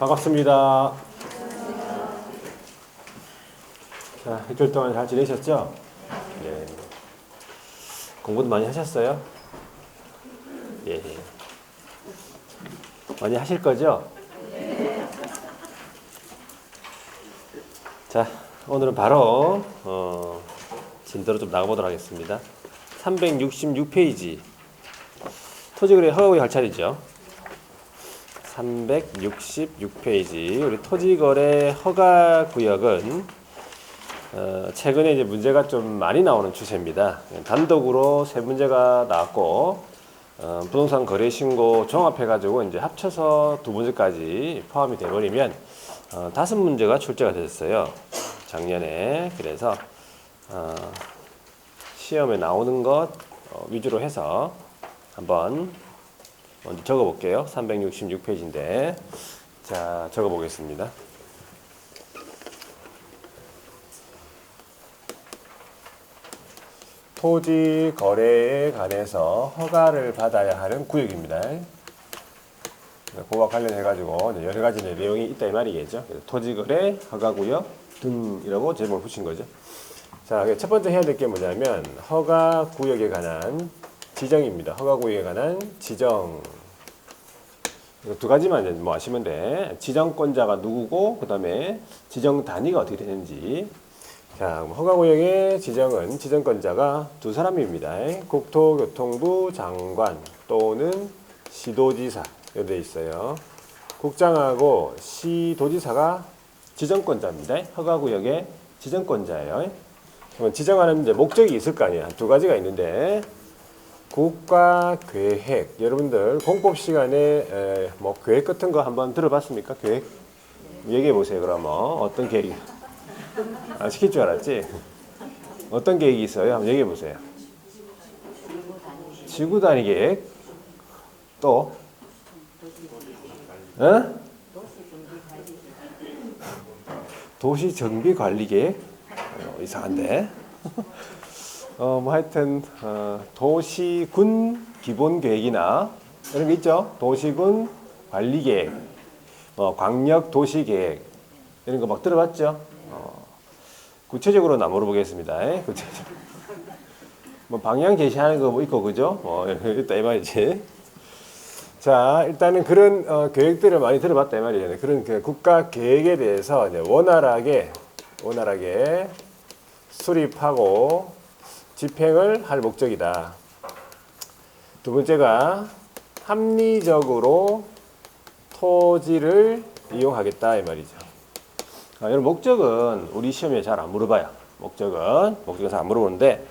반갑습니다. 자, 일주일 동안 잘 지내셨죠? 예. 공부도 많이 하셨어요? 예. 많이 하실 거죠? 자, 오늘은 바로 진도로 좀 나가보도록 하겠습니다. 366페이지 토지거래 허가구역 할 차례죠. 366페이지 우리 토지거래 허가구역은 최근에 이제 문제가 좀 많이 나오는 추세입니다. 단독으로 세 문제가 나왔고 부동산 거래 신고 종합해가지고 이제 합쳐서 두 문제까지 포함이 돼버리면 5문제가 출제가 됐어요. 작년에. 그래서 시험에 나오는 것 위주로 해서 한번 먼저 적어 볼게요. 366페이지인데 자, 적어 보겠습니다. 토지 거래에 관해서 허가를 받아야 하는 구역입니다. 그와 관련해 가지고 여러 가지 내용이 있다 이 말이겠죠. 토지 거래 허가 구역 등이라고 제목을 붙인 거죠. 자, 첫 번째 해야 될 게 뭐냐면 허가 구역에 관한 지정입니다. 허가 구역에 관한 지정. 두 가지만 뭐 아시면 돼. 지정권자가 누구고 그다음에 지정 단위가 어떻게 되는지. 자, 허가구역의 지정은 지정권자가 두 사람입니다. 국토교통부 장관 또는 시도지사 이렇게 되어 있어요. 국장하고 시도지사가 지정권자입니다. 허가구역의 지정권자예요. 그러면 지정하는 이제 목적이 있을 거 아니야. 두 가지가 있는데 국가계획. 여러분들 공법 시간에 뭐 계획 같은 거 한번 들어봤습니까? 계획 얘기해 보세요. 그럼 어떤 계획이? 시킬 줄 알았지? 어떤 계획이 있어요? 한번 얘기해 보세요. 지구 단위 계획. 또? 도시 정비 관리 계획. 이상한데. 뭐 하여튼 도시군 기본 계획이나 이런 게 있죠. 도시군 관리 계획, 광역 도시 계획 이런 거 막 들어봤죠. 구체적으로 한번 물어보겠습니다. 구체적으로. 뭐 방향 제시하는 거 뭐 있고 그죠? 있다 이 말이지. 자, 일단은 그런 계획들을 많이 들어봤다 이 말이잖아요. 그런 그 국가 계획에 대해서 이제 원활하게 수립하고 집행을 할 목적이다. 두 번째가 합리적으로 토지를 이용하겠다 이 말이죠. 여러분 목적은 우리 시험에 잘 안 물어봐요. 목적은 잘 안 물어보는데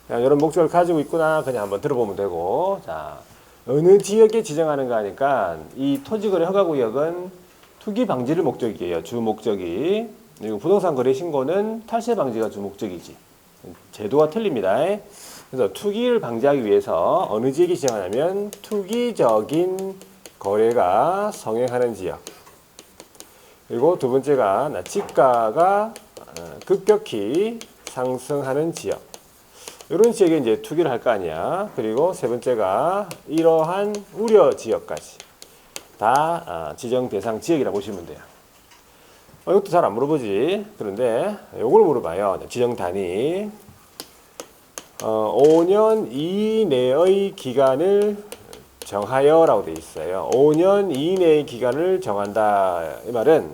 그냥 이런 목적을 가지고 있구나 그냥 한번 들어보면 되고. 자, 어느 지역에 지정하는 거 하니까 이 토지거래 허가구역은 투기 방지를 목적이에요. 주 목적이. 그리고 부동산 거래 신고는 탈세 방지가 주 목적이지. 제도가 틀립니다. 그래서 투기를 방지하기 위해서 어느 지역에 지정하냐면 투기적인 거래가 성행하는 지역. 그리고 두 번째가 지가가 급격히 상승하는 지역. 이런 지역에 이제 투기를 할 거 아니야. 그리고 세 번째가 이러한 우려 지역까지 다 지정 대상 지역이라고 보시면 돼요. 이것도 잘 안 물어보지. 그런데 이걸 물어봐요. 지정 단위. 5년 이내의 기간을 정하여라고 되어 있어요. 5년 이내의 기간을 정한다. 이 말은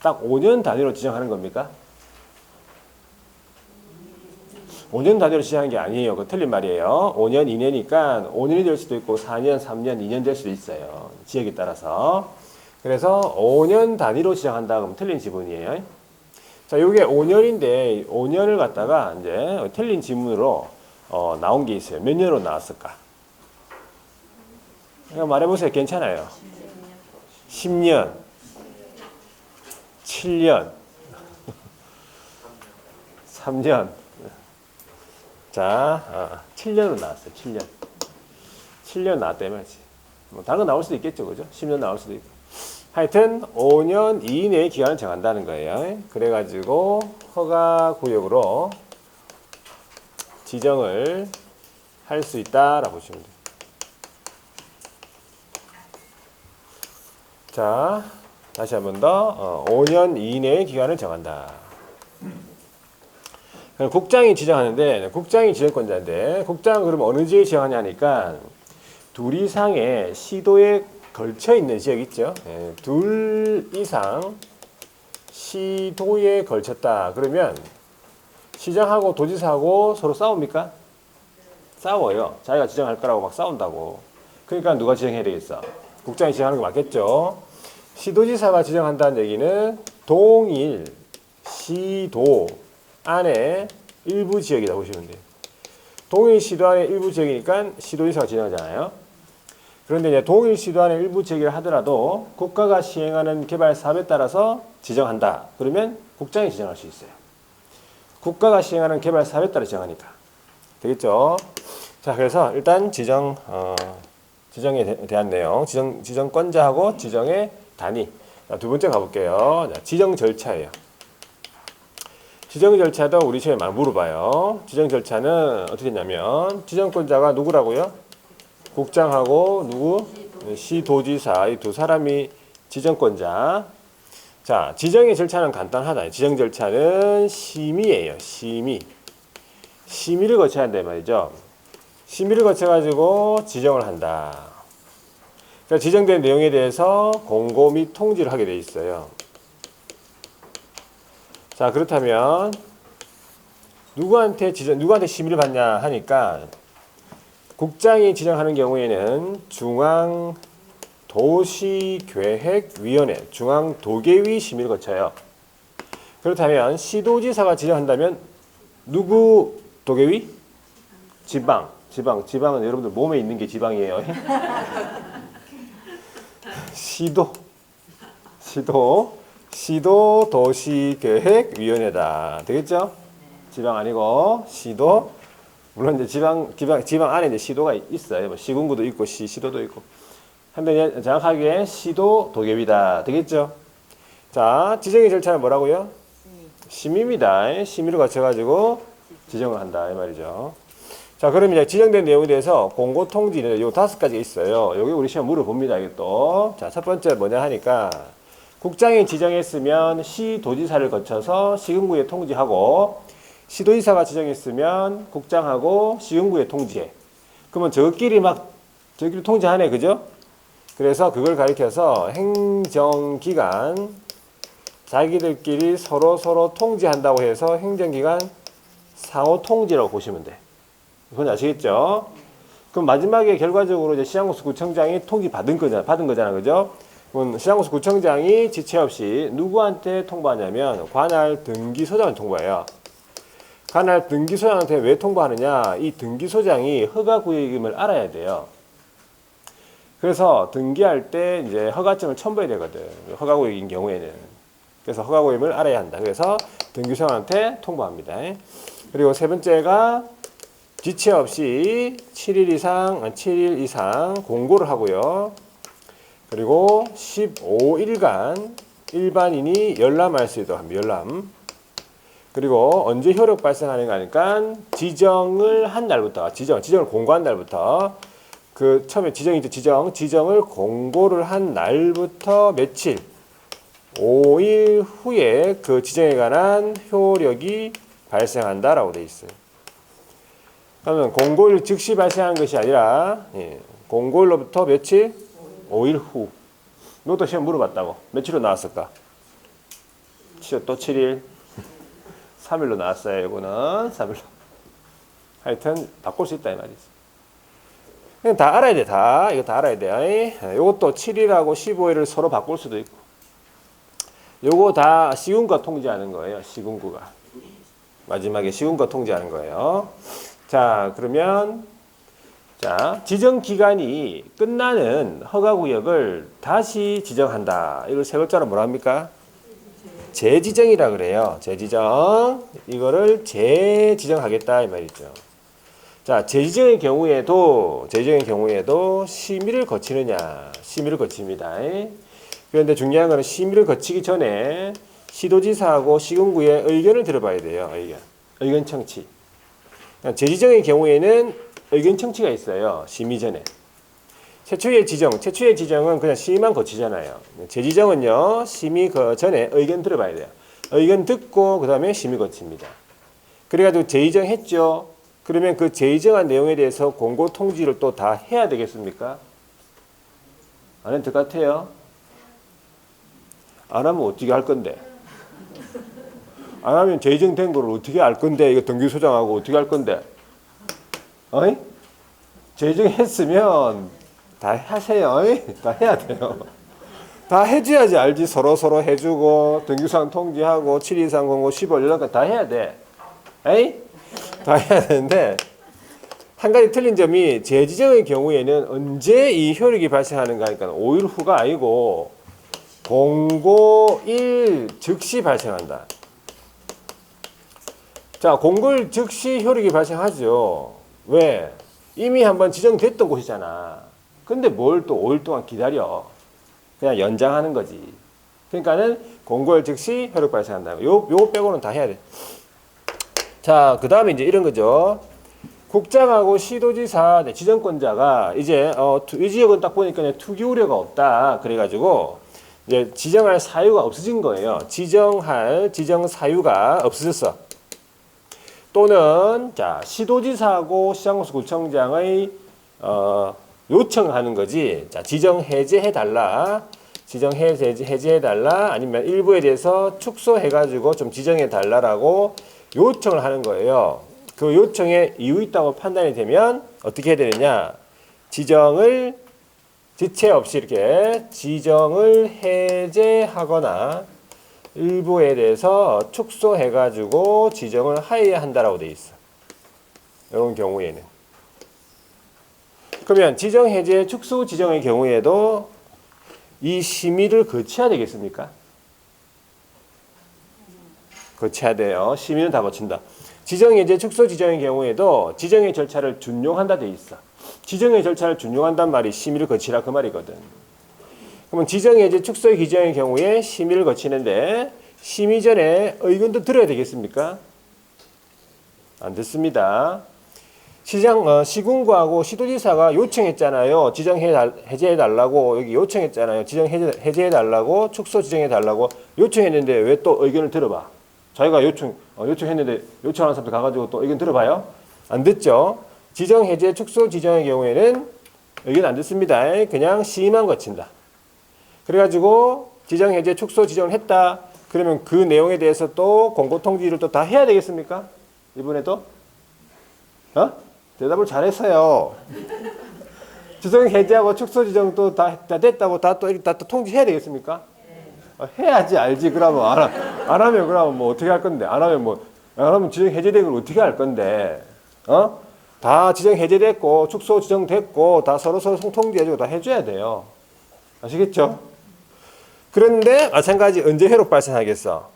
딱 5년 단위로 지정하는 겁니까? 5년 단위로 지정하는 게 아니에요. 그거 틀린 말이에요. 5년 이내니까 5년이 될 수도 있고 4년, 3년, 2년 될 수도 있어요. 지역에 따라서. 그래서 5년 단위로 지정한다 그러면 틀린 지문이에요. 자, 이게 5년인데 5년을 갖다가 이제 틀린 지문으로 나온 게 있어요. 몇 년으로 나왔을까? 그냥 말해보세요. 괜찮아요. 10년, 7년, 3년. 자, 7년으로 나왔어요. 7년. 7년 나왔다 이 말이지. 뭐 다른 거 나올 수도 있겠죠. 그죠? 10년 나올 수도 있고. 하여튼 5년 이내의 기간을 정한다는 거예요. 그래가지고 허가구역으로 지정을 할 수 있다라고 보시면 돼요. 자, 다시 한 번 더 5년 이내의 기간을 정한다. 국장이 지정하는데 국장이 지정권자인데 국장은 그러면 어느 지역에 지정하냐 하니까 둘 이상의 시도에 걸쳐 있는 지역 있죠. 예, 둘 이상 시도에 걸쳤다. 그러면 시장하고 도지사하고 서로 싸웁니까? 싸워요. 자기가 지정할 거라고 막 싸운다고. 그러니까 누가 지정해야 되겠어? 국장이 지정하는 거 맞겠죠? 시도지사가 지정한다는 얘기는 동일 시도 안에 일부 지역이다 보시면 돼요. 동일 시도 안에 일부 지역이니까 시도지사가 지정하잖아요. 그런데 이제 동일 시도 안에 일부 지역이라 하더라도 국가가 시행하는 개발 사업에 따라서 지정한다. 그러면 국장이 지정할 수 있어요. 국가가 시행하는 개발 사업에 따라 지정하니까. 되겠죠? 자, 그래서 일단 지정에 대한 내용, 지정권자하고 지정의 단위. 자, 두 번째 가볼게요. 자, 지정 절차예요. 지정 절차도 우리 시험에 많이 물어봐요. 지정 절차는 어떻게 했냐면 지정권자가 누구라고요? 국장하고 누구? 시도지사 이 두 사람이 지정권자. 자, 지정의 절차는 간단하다. 지정 절차는 심의예요. 심의를 거쳐야 한다 말이죠. 심의를 거쳐가지고 지정을 한다. 그러니까 지정된 내용에 대해서 공고 및 통지를 하게 돼 있어요. 자, 그렇다면 누구한테 심의를 받냐 하니까 국장이 지정하는 경우에는 중앙도시계획위원회, 중앙도계위 심의를 거쳐요. 그렇다면 시도지사가 지정한다면 누구 도계위? 지방은 여러분들 몸에 있는 게 지방이에요. 시도도시계획위원회다. 되겠죠? 지방 아니고 시도. 물론 이제 지방 안에 이제 시도가 있어요. 뭐 시군구도 있고 시도도 있고. 근데 정확하게 시도 도계위다. 되겠죠? 자, 지정의 절차는 뭐라고요? 심의입니다. 심의를 거쳐가지고 지정을 한다 이 말이죠. 자, 그럼 이제 지정된 내용에 대해서 공고 통지는 요 5가지가 있어요. 여기 우리 시험 물어봅니다. 이게 또. 자, 첫 번째 뭐냐 하니까 국장이 지정했으면 시도지사를 거쳐서 시군구에 통지하고 시도지사가 지정했으면 국장하고 시군구에 통지해. 그러면 저끼리 통지하네, 그죠? 그래서 그걸 가리켜서 행정기관 자기들끼리 서로 통지한다고 해서 행정기관 상호 통지라고 보시면 돼. 그건 아시겠죠? 그럼 마지막에 결과적으로 이제 시장군수 구청장이 통지 받은 거잖아, 그죠? 그럼 시장군수 구청장이 지체 없이 누구한테 통보하냐면 관할 등기소장을 통보해요. 관할 등기소장한테 왜 통보하느냐? 이 등기소장이 허가구역임을 알아야 돼요. 그래서 등기할 때 이제 허가증을 첨부해야 되거든. 허가구역인 경우에는. 그래서 허가구역임을 알아야 한다. 그래서 등기소장한테 통보합니다. 그리고 세 번째가 지체 없이 7일 이상 공고를 하고요. 그리고 15일간 일반인이 열람할 수 있도록 합니다. 열람. 그리고 언제 효력 발생하는가 하니까 지정을 한 날부터, 지정을 공고한 날부터, 그 처음에 지정을 공고를 한 날부터 며칠, 5일 후에 그 지정에 관한 효력이 발생한다라고 되어 있어요. 그러면 공고일 즉시 발생한 것이 아니라 공고일로부터 며칠? 5일 후. 이것도 시험 물어봤다고. 며칠로 나왔을까? 또 7일. 3일로 나왔어요. 이거는 3일로. 하여튼 바꿀 수 있다 이 말이지. 그냥 다 알아야 돼. 이거 다 알아야 돼. 이것도 7일하고 15일을 서로 바꿀 수도 있고. 요거 다 시군구가 통지하는 거예요. 시군구가. 마지막에 시군구가 통지하는 거예요. 자, 그러면 지정 기간이 끝나는 허가구역을 다시 지정한다. 이걸 세 글자로 뭐라 합니까? 재지정이라 그래요. 재지정. 이거를 재지정하겠다 이 말이죠. 자, 재지정의 경우에도 심의를 거치느냐? 심의를 거칩니다. 그런데 중요한 거는 심의를 거치기 전에 시도지사하고 시군구의 의견을 들어봐야 돼요. 의견 청취. 재지정의 경우에는 의견 청취가 있어요. 심의 전에. 최초의 지정은 그냥 심의만 거치잖아요. 재지정은요, 심의 그 전에 의견 들어봐야 돼요. 의견 듣고 그 다음에 심의 거칩니다. 그래가지고 재지정했죠. 그러면 그 재지정한 내용에 대해서 공고 통지를 또 다 해야 되겠습니까? 안 해도 될 것 같아요. 안 하면 어떻게 할 건데? 안 하면 재지정된 걸 어떻게 알 건데? 이거 등기소장하고 어떻게 할 건데? 어이? 재지정했으면 다 하세요. 어이? 다 해야 돼요. 다 해줘야지 알지. 서로 해주고 등기소장 통지하고 723 공고 15 연락까지 다 해야 돼. 에이? 다 해야 되는데 한 가지 틀린 점이 재지정의 경우에는 언제 이 효력이 발생하는가 하니까 5일 후가 아니고 공고일 즉시 발생한다. 자, 공고일 즉시 효력이 발생하죠. 왜? 이미 한번 지정됐던 곳이잖아. 근데 뭘 또 5일 동안 기다려. 그냥 연장하는 거지. 그러니까는 공고일 즉시 효력 발생한다. 요 빼고는 다 해야 돼. 자, 그 다음에 이제 이런 거죠. 국장하고 시도지사 지정권자가 이제 이 지역은 딱 보니까 투기 우려가 없다. 그래가지고 이제 지정할 사유가 없어진 거예요. 지정 사유가 없어졌어. 또는 자 시도지사하고 시장군수구청장의 요청하는 거지. 자 지정 해제해 달라. 지정 해제해 달라. 아니면 일부에 대해서 축소해 가지고 좀 지정해 달라라고 요청을 하는 거예요. 그 요청에 이유 있다고 판단이 되면 어떻게 해야 되느냐? 지정을 지체 없이 이렇게 지정을 해제하거나 일부에 대해서 축소해 가지고 지정을 하여야 한다라고 돼 있어. 이런 경우에는. 그러면 지정 해제 축소 지정의 경우에도 이 심의를 거쳐야 되겠습니까? 거쳐야 돼요. 심의는 다 거친다. 지정 해제 축소 지정의 경우에도 지정의 절차를 준용한다 돼 있어. 지정의 절차를 준용한단 말이 심의를 거치라 그 말이거든. 그러면 지정 해제 축소 기정의 경우에 심의를 거치는데 심의 전에 의견도 들어야 되겠습니까? 안 듣습니다. 시군구하고 시도지사가 요청했잖아요. 지정 해제해 달라고 여기 요청했잖아요. 지정 해제해 달라고 축소 지정해 달라고 요청했는데 왜 또 의견을 들어봐? 자기가 요청했는데 요청하는 사람들 가가지고 또 의견 들어봐요? 안 듣죠? 지정 해제 축소 지정의 경우에는 의견 안 듣습니다. 그냥 심의만 거친다. 그래가지고 지정 해제 축소 지정을 했다. 그러면 그 내용에 대해서 또 공고 통지를 또 다 해야 되겠습니까? 이번에도? 대답을 잘했어요. 지정 해제하고 축소 지정도 다 됐다고 다 또 통지해야 되겠습니까? 해야지 알지. 그러면 안 하면 그러면 뭐 어떻게 할 건데? 안 하면 지정 해제된 걸 어떻게 할 건데? 다 지정 해제됐고 축소 지정됐고 다 서로 통지해주고 다 해줘야 돼요. 아시겠죠? 그런데 마찬가지 언제 효력 발생하겠어?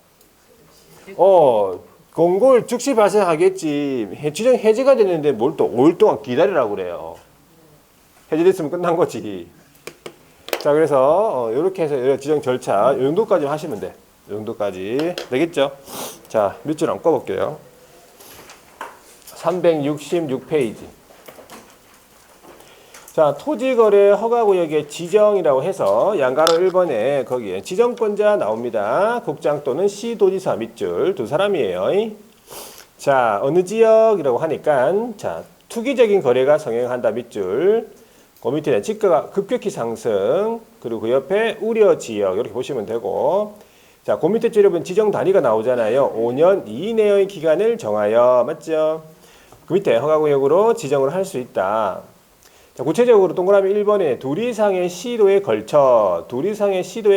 공고일 즉시 발생하겠지. 지정 해제가 됐는데 뭘 또 5일 동안 기다리라고 그래요. 해제됐으면 끝난 거지. 자, 그래서 이렇게 해서 지정 절차 이 정도까지 하시면 돼. 이 정도까지 되겠죠? 자, 몇 줄 안 꺼볼게요. 366페이지. 자, 토지거래 허가구역의 지정이라고 해서 양가로 1번에 거기에 지정권자 나옵니다. 국장 또는 시도지사 밑줄 두 사람이에요. 자, 어느 지역이라고 하니까 자, 투기적인 거래가 성행한다 밑줄. 그 밑에 지가가 급격히 상승, 그리고 그 옆에 우려 지역 이렇게 보시면 되고, 자, 그 밑에 줄여보면 지정 단위가 나오잖아요. 5년 이내의 기간을 정하여, 맞죠? 그 밑에 허가구역으로 지정을 할 수 있다. 자, 구체적으로 동그라미 1번에 둘 이상의 시도에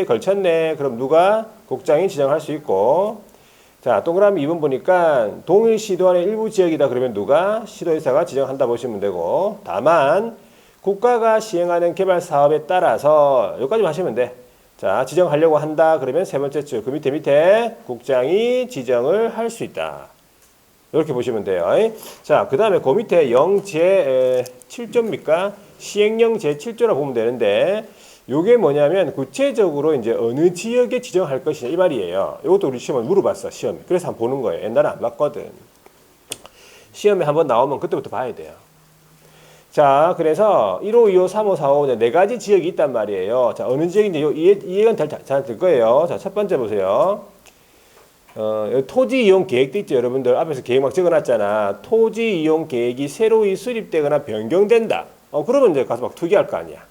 걸쳤네. 그럼 누가? 국장이 지정할 수 있고, 자, 동그라미 2번 보니까 동일 시도 안의 일부 지역이다. 그러면 누가? 시도지사가 지정한다 보시면 되고, 다만 국가가 시행하는 개발 사업에 따라서 여기까지 하시면 돼. 자, 지정하려고 한다. 그러면 세 번째 줄, 그 밑에 국장이 지정을 할 수 있다. 이렇게 보시면 돼요. 자, 그 다음에 그 밑에 0제 7조입니까? 시행령 제7조라 보면 되는데, 요게 뭐냐면 구체적으로 이제 어느 지역에 지정할 것이냐 이 말이에요. 이것도 우리 시험에 물어봤어, 시험에. 그래서 한번 보는 거예요. 옛날에 안 봤거든. 시험에 한번 나오면 그때부터 봐야 돼요. 자, 그래서 1호, 2호, 3호, 4호 네 가지 지역이 있단 말이에요. 자, 어느 지역인지 이해가 잘 될 거예요. 자, 첫 번째 보세요. 토지 이용 계획도 있죠. 여러분들 앞에서 계획 막 적어놨잖아. 토지 이용 계획이 새로이 수립되거나 변경된다. 그러면 이제 가서 막 투기할 거 아니야.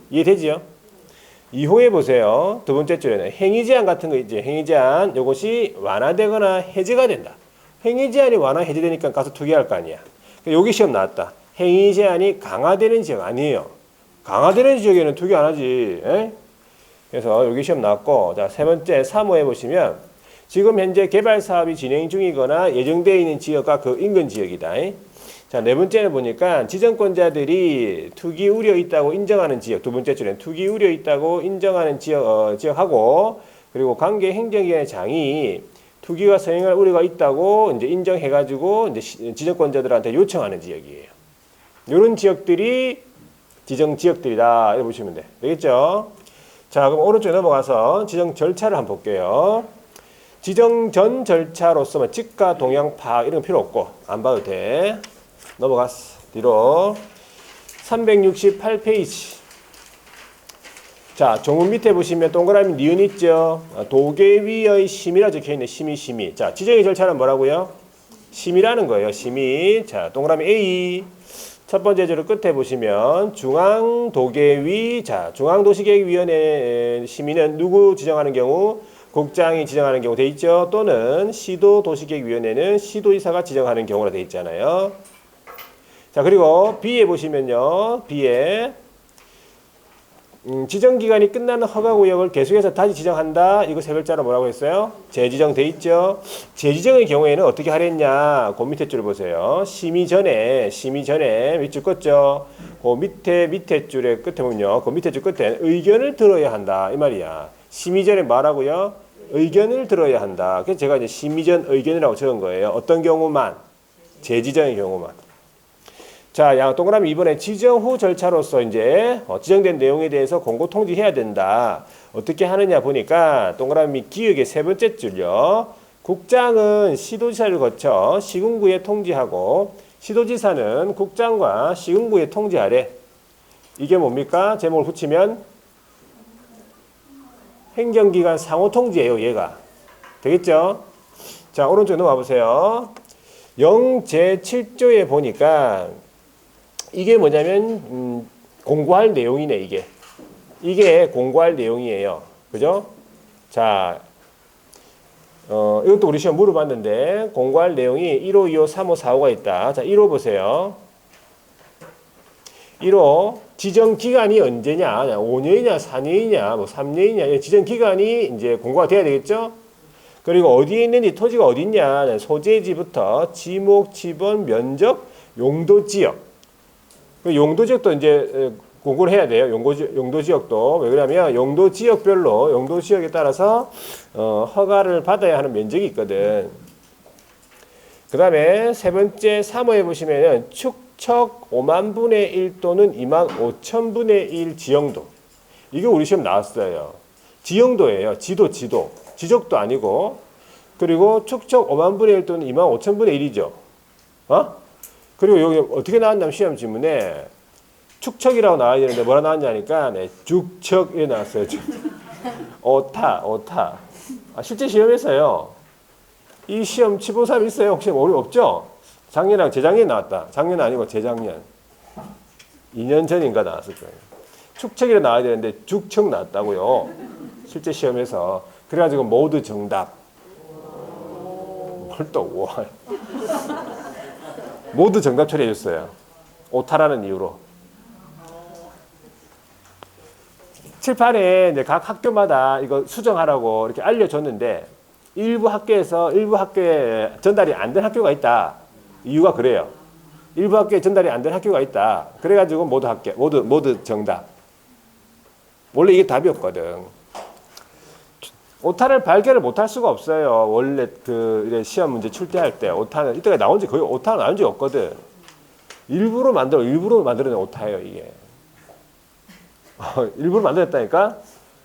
이해되지요? 2호에 보세요. 두 번째 줄에는 행위 제한 같은 거 있지. 행위 제한 요것이 완화되거나 해제가 된다. 행위 제한이 완화 해제되니까 가서 투기할 거 아니야. 여기 시험 나왔다. 행위 제한이 강화되는 지역 아니에요. 강화되는 지역에는 투기 안 하지. 에? 그래서 여기 시험 나왔고, 자, 세 번째 3호에 보시면 지금 현재 개발 사업이 진행 중이거나 예정되어 있는 지역과 그 인근 지역이다. 자, 네 번째는 보니까 지정권자들이 투기 우려 있다고 인정하는 지역. 두 번째 줄엔 투기 우려 있다고 인정하는 지역하고, 그리고 관계 행정기관의 장이 투기가 성행할 우려가 있다고 이제 인정해가지고 이제 지정권자들한테 요청하는 지역이에요. 이런 지역들이 지정 지역들이다. 이렇게 보시면 돼. 되겠죠? 자, 그럼 오른쪽에 넘어가서 지정 절차를 한번 볼게요. 지정 전 절차로서 뭐 지가 동향 파악 이런 거 필요 없고 안 봐도 돼. 넘어갔어. 뒤로 368페이지. 자, 종문 밑에 보시면 동그라미 니은 있죠. 도계위의 심의라 적혀있네. 심의. 자, 지정의 절차는 뭐라고요? 심의라는 거예요. 심의. 자, 동그라미 A. 첫 번째 줄 끝에 보시면 중앙도계위. 자, 중앙도시계획위원회 심의는 누구 지정하는 경우? 국장이 지정하는 경우 돼 있죠. 또는 시도도시계획위원회는 시도지사가 지정하는 경우라 돼 있잖아요. 자, 그리고 B에 보시면요. B에 지정기간이 끝나는 허가구역을 계속해서 다시 지정한다. 이거 세 글자로 뭐라고 했어요? 재지정 돼 있죠. 재지정의 경우에는 어떻게 하랬냐. 그 밑에 줄 보세요. 심의 전에 밑줄 껐죠. 그 밑에 줄의 끝에 보면요. 그 밑에 줄 끝에 의견을 들어야 한다. 이 말이야. 심의 전에 뭐라고요? 의견을 들어야 한다. 그래서 제가 이제 심의 전 의견이라고 적은 거예요. 어떤 경우만? 재지정의 경우만. 자, 동그라미 이번에 지정 후 절차로서 이제 지정된 내용에 대해서 공고 통지해야 된다. 어떻게 하느냐 보니까 동그라미 기역의 세 번째 줄요. 국장은 시도지사를 거쳐 시군구에 통지하고 시도지사는 국장과 시군구에 통지하래. 이게 뭡니까? 제목을 붙이면 행정기관 상호 통지예요. 얘가. 되겠죠? 자, 오른쪽 넘어와 보세요. 0제7조에 보니까 이게 뭐냐면 공고할 내용이네. 이게 공고할 내용이에요. 그죠? 자, 이것도 우리 시험 물어봤는데 공고할 내용이 1호, 2호, 3호, 4호가 있다. 자, 1호 보세요. 1호 지정 기간이 언제냐? 5년이냐, 4년이냐, 뭐 3년이냐? 지정 기간이 이제 공고가 돼야 되겠죠? 그리고 어디에 있는지 토지가 어디 있냐? 소재지부터 지목, 지번, 면적, 용도 지역. 용도 지역도 이제 공고를 해야 돼요. 용도 지역도. 왜 그러냐면 용도 지역별로 용도 지역에 따라서 허가를 받아야 하는 면적이 있거든. 그 다음에 세 번째 3호에 보시면은 축척 5만 분의 1 또는 2만 5천 분의 1 지형도. 이게 우리 시험 나왔어요. 지형도예요. 지적도 아니고. 그리고 축척 5만 분의 1 또는 2만 5천 분의 1이죠. 그리고 여기 어떻게 나왔냐면 시험 지문에 축척이라고 나와야 되는데 뭐라 나왔냐니까 죽척 이렇게 나왔어요. 오타. 실제 시험에서요. 이 시험 치본 사람 있어요? 혹시 어려움 없죠? 작년이랑 재작년 나왔다. 작년 아니고 재작년. 2년 전인가 나왔을 거예요. 축척이라 나와야 되는데 죽척 나왔다고요. 실제 시험에서. 그래가지고 모두 정답. 뭘 또 와. 모두 정답 처리해 줬어요. 오타라는 이유로. 칠판에 이제 각 학교마다 이거 수정하라고 이렇게 알려줬는데 일부 학교에 전달이 안 된 학교가 있다. 이유가 그래요. 일부 학교에 전달이 안 된 학교가 있다. 그래가지고 모두 정답. 원래 이게 답이었거든. 오타를 발견을 못할 수가 없어요. 원래 시험 문제 출제할 때 오타는 이때가 나온 지 거의 오타가 나온 적이 없거든. 일부러 만들어낸 오타예요, 이게. 일부러 만들었다니까.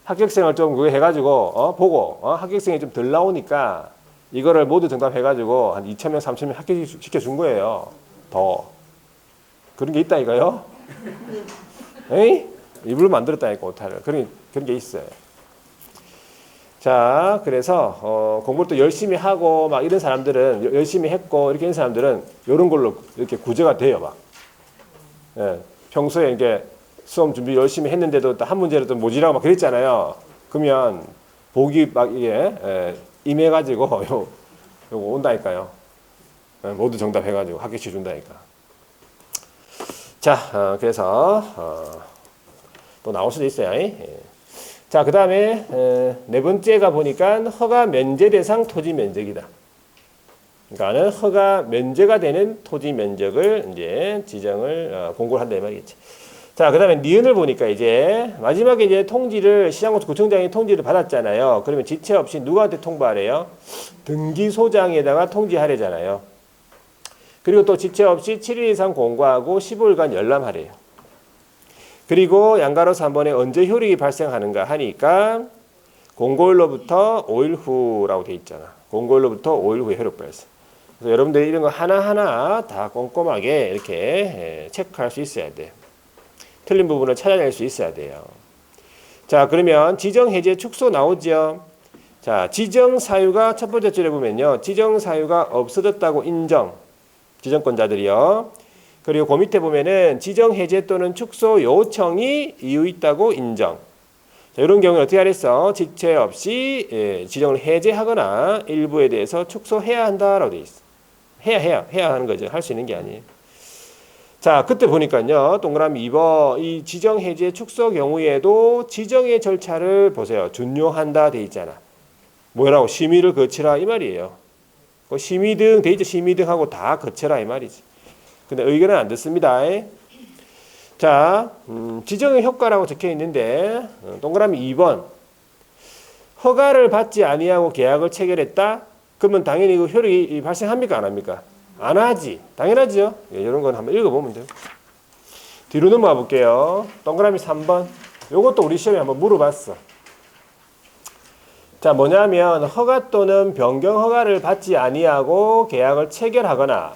합격생을 좀 그거 해가지고 보고 합격생이 좀 덜 나오니까 이거를 모두 정답해가지고 한 2,000명, 3,000명 합격시켜준 거예요. 더. 그런 게 있다니까요. 에이? 일부러 만들었다니까 오타를. 그런 게 있어요. 자, 그래서 공부를 또 열심히 하고 막 이런 사람들은 열심히 했고 이렇게 있는 사람들은 이런 걸로 이렇게 구제가 돼요, 막. 예, 평소에 이게 수험 준비 열심히 했는데도 한 문제를 또 모지라고 막 그랬잖아요. 그러면 복이 막 이게 임해가지고 요거 온다니까요. 예, 모두 정답 해가지고 합격시 준다니까. 자, 그래서 또 나올 수도 있어요. 예. 자, 그 다음에 네 번째가 보니까 허가 면제 대상 토지 면적이다. 그러니까는 허가 면제가 되는 토지 면적을 이제 지정을 공고를 한다 이 말이겠지. 자, 그 다음에 니은을 보니까 이제 마지막에 이제 통지를 시장구청장이 통지를 받았잖아요. 그러면 지체 없이 누구한테 통보하래요? 등기소장에다가 통지하래잖아요. 그리고 또 지체 없이 7일 이상 공고하고 15일간 열람하래요. 그리고 양가로서 한 번에 언제 효력이 발생하는가 하니까 공고일로부터 5일 후라고 돼 있잖아. 공고일로부터 5일 후에 효력 발생. 그래서 여러분들이 이런 거 하나하나 다 꼼꼼하게 이렇게 체크할 수 있어야 돼. 틀린 부분을 찾아낼 수 있어야 돼요. 자, 그러면 지정해제 축소 나오죠. 자, 지정사유가 첫 번째 줄에 보면요. 지정사유가 없어졌다고 인정. 지정권자들이요. 그리고 그 밑에 보면은 지정해제 또는 축소 요청이 이유 있다고 인정. 자, 이런 경우는 어떻게 하랬어? 지체 없이 지정을 해제하거나 일부에 대해서 축소해야 한다라고 돼 있어. 해야 하는 거죠. 할 수 있는 게 아니에요. 자, 그때 보니까요. 동그라미 2번 이 지정해제 축소 경우에도 지정의 절차를 보세요. 준용한다 돼 있잖아. 뭐라고? 심의를 거치라 이 말이에요. 그 심의 등 돼 있죠. 심의 등 하고 다 거쳐라 이 말이지. 근데 의견은 안 듣습니다. 자, 지정의 효과라고 적혀 있는데 동그라미 2번 허가를 받지 아니하고 계약을 체결했다? 그러면 당연히 그 효력이 발생합니까? 안 합니까? 안 하지. 당연하죠. 예, 이런 건 한번 읽어보면 돼요. 뒤로 넘어가 볼게요. 동그라미 3번 요것도 우리 시험에 한번 물어봤어. 자, 뭐냐면 허가 또는 변경 허가를 받지 아니하고 계약을 체결하거나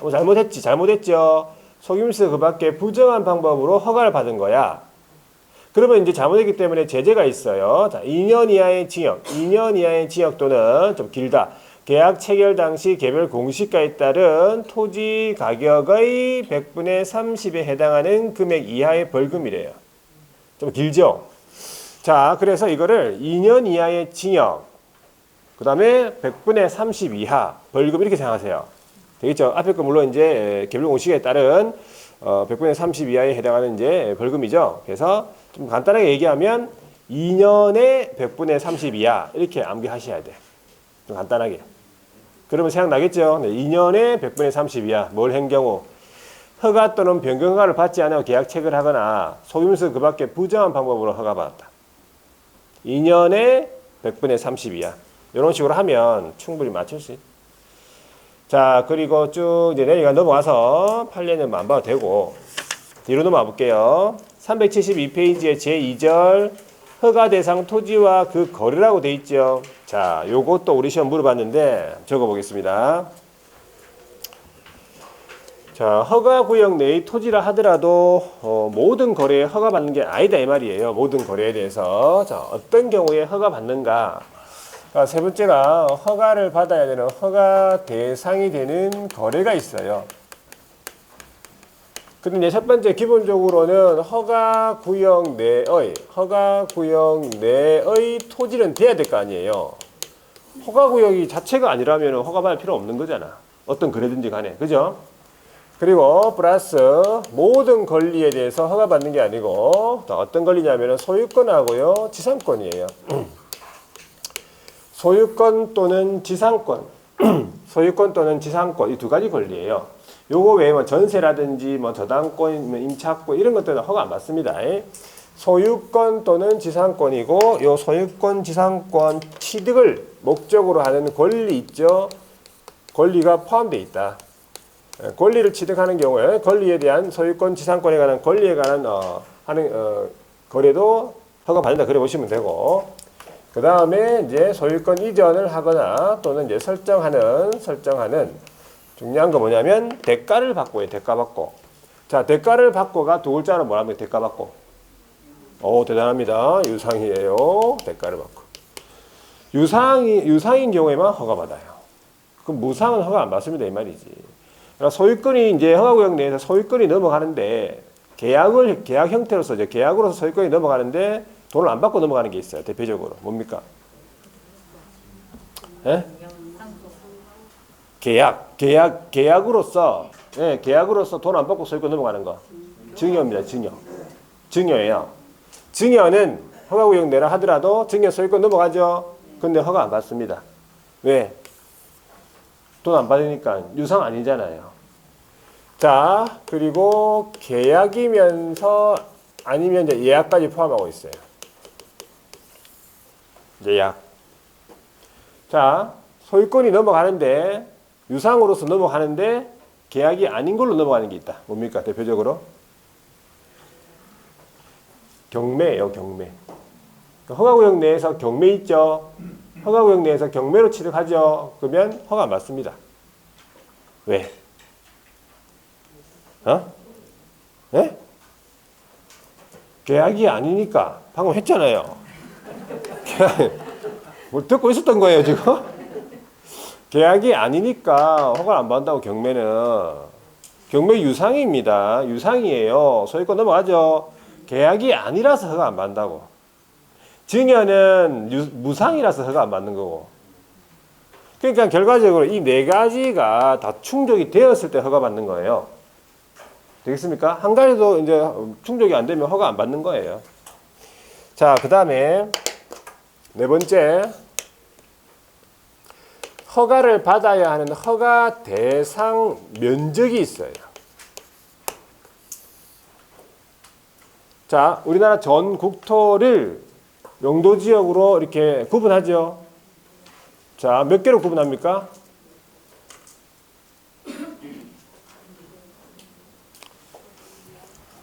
잘못했죠. 속임수 그 밖에 부정한 방법으로 허가를 받은 거야. 그러면 이제 잘못했기 때문에 제재가 있어요. 자, 2년 이하의 징역, 2년 이하의 징역 또는 좀 길다. 계약 체결 당시 개별 공시가에 따른 토지 가격의 100분의 30에 해당하는 금액 이하의 벌금이래요. 좀 길죠? 자, 그래서 이거를 2년 이하의 징역, 그 다음에 100분의 30 이하 벌금 이렇게 생각하세요. 되겠죠? 앞에 거 물론 이제 개별 공시가에 따른 100분의 30 이하에 해당하는 이제 벌금이죠. 그래서 좀 간단하게 얘기하면 2년에 100분의 30 이하 이렇게 암기하셔야 돼. 좀 간단하게. 그러면 생각나겠죠? 네, 2년에 100분의 30 이하 뭘 한 경우 허가 또는 변경 허가를 받지 않아 계약 체결을 하거나 속임수 그 밖에 부정한 방법으로 허가받았다. 2년에 100분의 30 이하 이런 식으로 하면 충분히 맞출 수 있다. 자, 그리고 쭉 이제 내려가 넘어와서 판례는 안 봐도 되고 뒤로 넘어가 볼게요. 372페이지의 제2절 허가 대상 토지와 그 거래라고 돼 있죠. 자, 요것도 우리 시험 물어봤는데 적어 보겠습니다. 자, 허가 구역 내의 토지라 하더라도 모든 거래에 허가 받는 게 아니다 이 말이에요. 모든 거래에 대해서. 자, 어떤 경우에 허가 받는가? 세 번째가 허가를 받아야 되는 허가 대상이 되는 거래가 있어요. 근데 이제 첫 번째 기본적으로는 허가 구역 내의 토지는 돼야 될 거 아니에요. 허가 구역이 자체가 아니라면 허가 받을 필요 없는 거잖아. 어떤 거래든지 간에. 그죠? 그리고 플러스 모든 권리에 대해서 허가 받는 게 아니고 어떤 권리냐면 소유권하고요, 지상권이에요. 소유권 또는 지상권, 소유권 또는 지상권 이 두 가지 권리예요. 요거 외에 뭐 전세라든지 뭐 저당권, 임차권 이런 것들은 허가 안 받습니다. 소유권 또는 지상권이고 요 소유권, 지상권 취득을 목적으로 하는 권리 있죠. 권리가 포함되어 있다. 권리를 취득하는 경우에 권리에 대한 소유권, 지상권에 관한 권리에 관한 거래도 허가 받는다. 그래 보시면 되고. 그 다음에 이제 소유권 이전을 하거나 또는 이제 설정하는 중요한 거 뭐냐면 대가를 받고 해요. 대가 받고. 자, 대가를 받고가 두 글자로 뭐랍니까? 대가 받고. 오, 대단합니다. 유상이에요. 대가를 받고. 유상인 경우에만 허가받아요. 그럼 무상은 허가 안 받습니다. 이 말이지. 그러니까 소유권이 이제 허가구역 내에서 소유권이 넘어가는데 계약 형태로서 이제 계약으로서 소유권이 넘어가는데 돈을 안 받고 넘어가는 게 있어요. 대표적으로. 뭡니까? 예? 계약으로서, 예, 계약으로서 돈 안 받고 소유권 넘어가는 거. 증여입니다. 증여예요. 증여는 허가구역 내라 하더라도 증여 소유권 넘어가죠. 근데 허가 안 받습니다. 왜? 돈 안 받으니까 유상 아니잖아요. 자, 그리고 계약이면서 아니면 이제 예약까지 포함하고 있어요. 예약. 자, 소유권이 넘어가는데 유상으로서 넘어가는데 계약이 아닌 걸로 넘어가는 게 있다. 뭡니까? 대표적으로 경매예요. 경매. 허가구역 내에서 경매 있죠. 허가구역 내에서 경매로 취득하죠. 그러면 허가 안 받습니다. 왜? 예? 계약이 아니니까. 방금 했잖아요. 뭐 듣고 있었던 거예요, 지금? 계약이 아니니까 허가를 안 받는다고 경매는. 경매 유상입니다. 유상이에요. 소유권 넘어가죠. 계약이 아니라서 허가 안 받는다고. 증여는 무상이라서 허가 안 받는 거고. 그러니까 결과적으로 이 네 가지가 다 충족이 되었을 때 허가 받는 거예요. 되겠습니까? 한 가지도 이제 충족이 안 되면 허가 안 받는 거예요. 자, 그 다음에 네 번째. 허가를 받아야 하는 허가 대상 면적이 있어요. 자, 우리나라 전 국토를 용도지역으로 이렇게 구분하죠. 자, 몇 개로 구분합니까?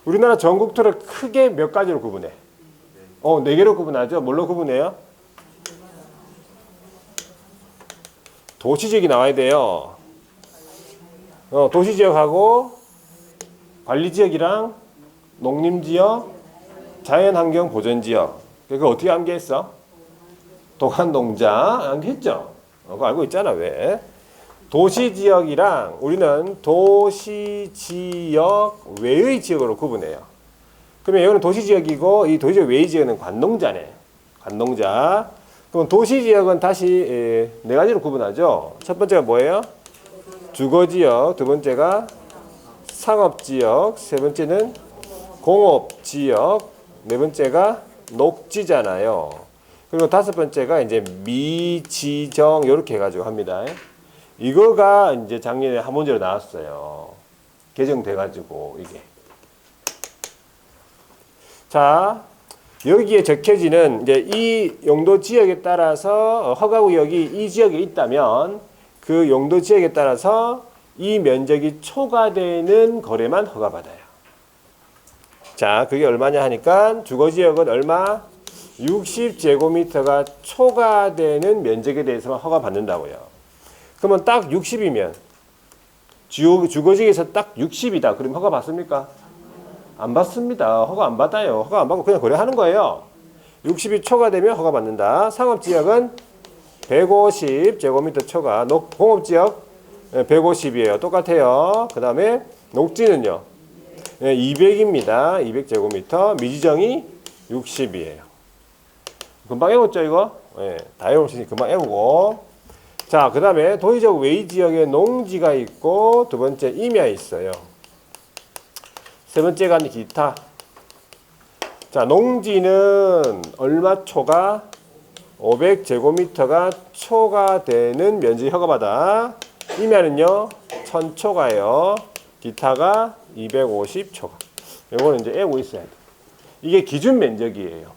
우리나라 전 국토를 크게 몇 가지로 구분해? 네 개로 구분하죠. 뭘로 구분해요? 도시지역이 나와야 돼요. 도시지역하고 관리지역이랑 농림지역, 자연환경보전지역. 그거 어떻게 암기했어? 도간농장 암기했죠? 그거 알고 있잖아. 왜? 도시지역이랑 우리는 도시지역 외의 지역으로 구분해요. 그러면 여기는 도시지역이고 이 도시지역 외의 지역은 관농자네. 관농자. 그럼 도시지역은 다시 네 가지로 구분하죠. 첫 번째가 뭐예요? 주거지역. 두 번째가 상업지역. 세 번째는 공업지역. 네 번째가 녹지잖아요. 그리고 다섯 번째가 이제 미지정 이렇게 해가지고 합니다. 이거가 이제 작년에 한 문제로 나왔어요. 개정돼가지고 이게. 자, 여기에 적혀지는 이제 이 용도 지역에 따라서 허가구역이 이 지역에 있다면 그 용도 지역에 따라서 이 면적이 초과되는 거래만 허가받아요. 자, 그게 얼마냐 하니까 주거지역은 얼마? 60제곱미터가 초과되는 면적에 대해서만 허가받는다고요. 그러면 딱 60이면 주거지역에서 딱 60이다. 그러면 허가 받습니까? 안 받습니다. 허가 안 받아요. 허가 안 받고 그냥 거래하는 거예요. 60이 초과되면 허가 받는다. 상업지역은 150제곱미터 초과. 공업지역 150이에요. 똑같아요. 그 다음에 녹지는요. 200입니다. 200제곱미터. 미지정이 60이에요. 금방 외웠죠, 이거? 네, 다 외울 수 있으니 금방 외우고. 자, 그 다음에 도시적 외지역에 농지가 있고, 두 번째 임야 있어요. 세 번째가 기타. 자, 농지는 얼마 초과? 500제곱미터가 초과되는 면적이 허가받아. 임야는요, 1000초과예요. 기타가 250초과. 이거는 이제 외우고 있어야 돼. 이게 기준 면적이에요.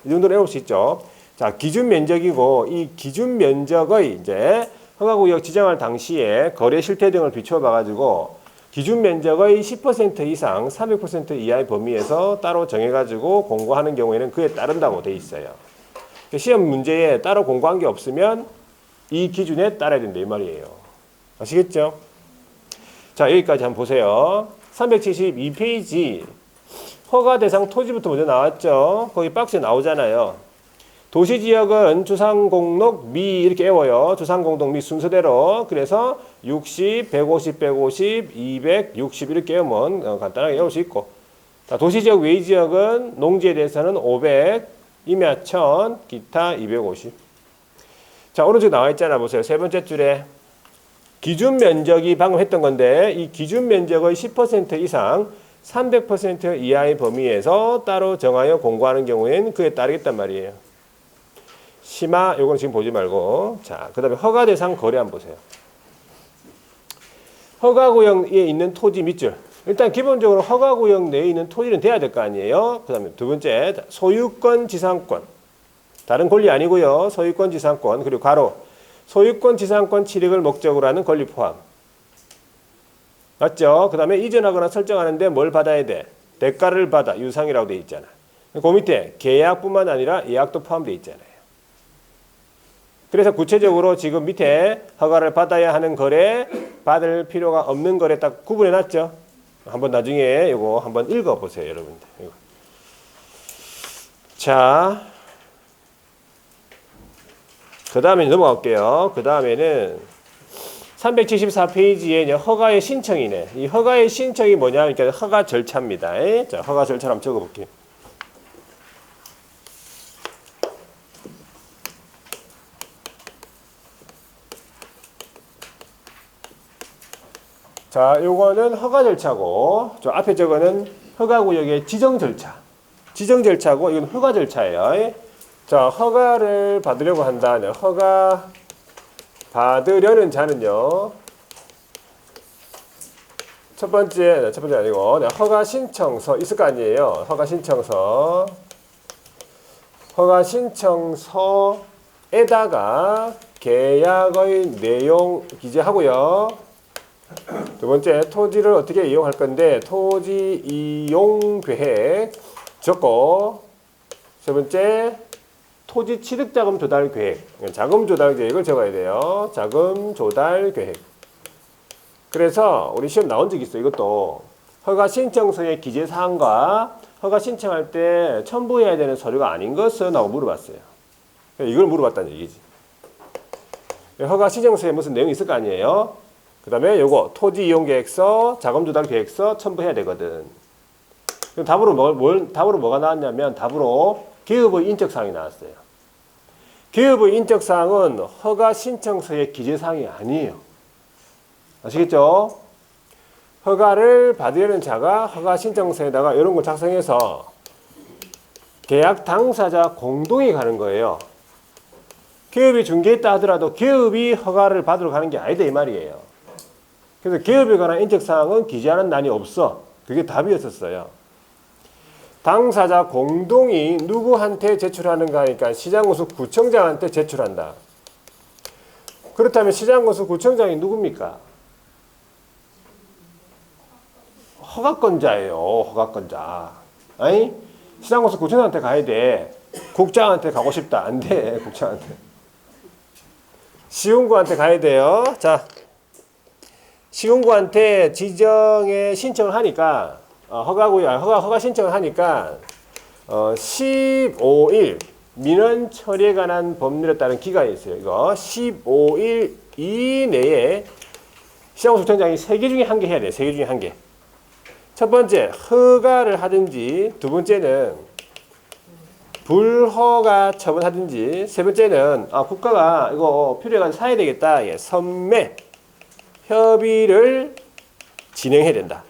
이 정도는 외울 수 있죠. 자, 기준 면적이고 이 기준 면적의 이제 허가구역 지정할 당시에 거래 실태 등을 비추어 봐가지고 기준 면적의 10% 이상, 300% 이하의 범위에서 따로 정해가지고 공고하는 경우에는 그에 따른다고 돼 있어요. 시험 문제에 따로 공고한 게 없으면 이 기준에 따라야 된다 이 말이에요. 아시겠죠? 자, 여기까지 한번 보세요. 372페이지 허가 대상 토지부터 먼저 나왔죠. 거기 박스에 나오잖아요. 도시지역은 주상공록 미 이렇게 외워요. 주상공록 미 순서대로. 그래서 60, 150, 150, 200, 60 이렇게 외우면 간단하게 외울 수 있고. 자, 도시지역 외지역은 농지에 대해서는 500, 임야 1000, 기타 250. 자, 오른쪽에 나와 있잖아. 보세요. 세 번째 줄에 기준 면적이 방금 했던 건데 이 기준 면적의 10% 이상 300% 이하의 범위에서 따로 정하여 공고하는 경우에는 그에 따르겠단 말이에요. 심화 요건 지금 보지 말고. 자, 그 다음에 허가 대상 거래 한번 보세요. 허가구역에 있는 토지 밑줄. 일단 기본적으로 허가구역 내에 있는 토지는 돼야 될 거 아니에요. 그 다음에 두 번째 소유권 지상권. 다른 권리 아니고요. 소유권 지상권. 그리고 괄호 소유권 지상권 취득을 목적으로 하는 권리 포함. 맞죠? 그 다음에 이전하거나 설정하는데 뭘 받아야 돼? 대가를 받아. 유상이라고 돼 있잖아. 그 밑에 계약뿐만 아니라 예약도 포함되어 있잖아요. 그래서 구체적으로 지금 밑에 허가를 받아야 하는 거래, 받을 필요가 없는 거래 딱 구분해 놨죠? 한번 나중에 이거 한번 읽어 보세요, 여러분들. 이거. 자, 그 다음에 넘어갈게요. 그 다음에는 374페이지에 허가의 신청이네. 이 허가의 신청이 뭐냐? 그러니까 허가 절차입니다. 자, 허가 절차를 한번 적어볼게요. 자, 요거는 허가 절차고, 저 앞에 저거는 허가구역의 지정 절차. 지정 절차고, 이건 허가 절차예요. 자, 허가를 받으려고 한다. 허가 받으려는 자는요. 첫 번째 아니고, 허가 신청서 있을 거 아니에요. 허가 신청서. 허가 신청서에다가 계약의 내용 기재하고요. 두 번째, 토지를 어떻게 이용할 건데 토지 이용 계획 적고, 세 번째, 토지 취득 자금 조달 계획, 자금 조달 계획을 적어야 돼요. 자금 조달 계획. 그래서 우리 시험 나온 적 있어. 이것도 허가 신청서의 기재 사항과 허가 신청할 때 첨부해야 되는 서류가 아닌 것은 하고 물어봤어요. 이걸 물어봤다는 얘기지. 허가 신청서에 무슨 내용이 있을 거 아니에요. 그 다음에 요거 토지 이용 계획서, 자금 조달 계획서 첨부해야 되거든. 그럼 답으로 뭐가 나왔냐면 답으로 개업의 인적사항이 나왔어요. 개업의 인적사항은 허가 신청서의 기재사항이 아니에요. 아시겠죠? 허가를 받으려는 자가 허가 신청서에다가 이런 걸 작성해서 계약 당사자 공동이 가는 거예요. 개업이 중개했다 하더라도 개업이 허가를 받으러 가는 게 아니다 이 말이에요. 그래서 개업에 관한 인적사항은 기재하는 난이 없어. 그게 답이었었어요. 당사자 공동이 누구한테 제출하는가 하니까 시장군수 구청장한테 제출한다. 그렇다면 시장군수 구청장이 누굽니까? 허가권자예요. 허가권자. 아니? 시장군수 구청장한테 가야 돼. 국장한테 가고 싶다. 안 돼. 국장한테. 시군구한테 가야 돼요. 자, 시군구한테 지정에 신청을 하니까 허가 신청을 하니까 15일 민원 처리에 관한 법률에 따른 기간이 있어요. 이거 15일 이내에 시장군수청장이 3개 중에 1개 해야 돼요. 3개 중에 1개. 첫 번째, 허가를 하든지, 두 번째는 불허가 처분하든지, 세 번째는 국가가 이거 필요해가지고 사야 되겠다. 예, 선매 협의를 진행해야 된다.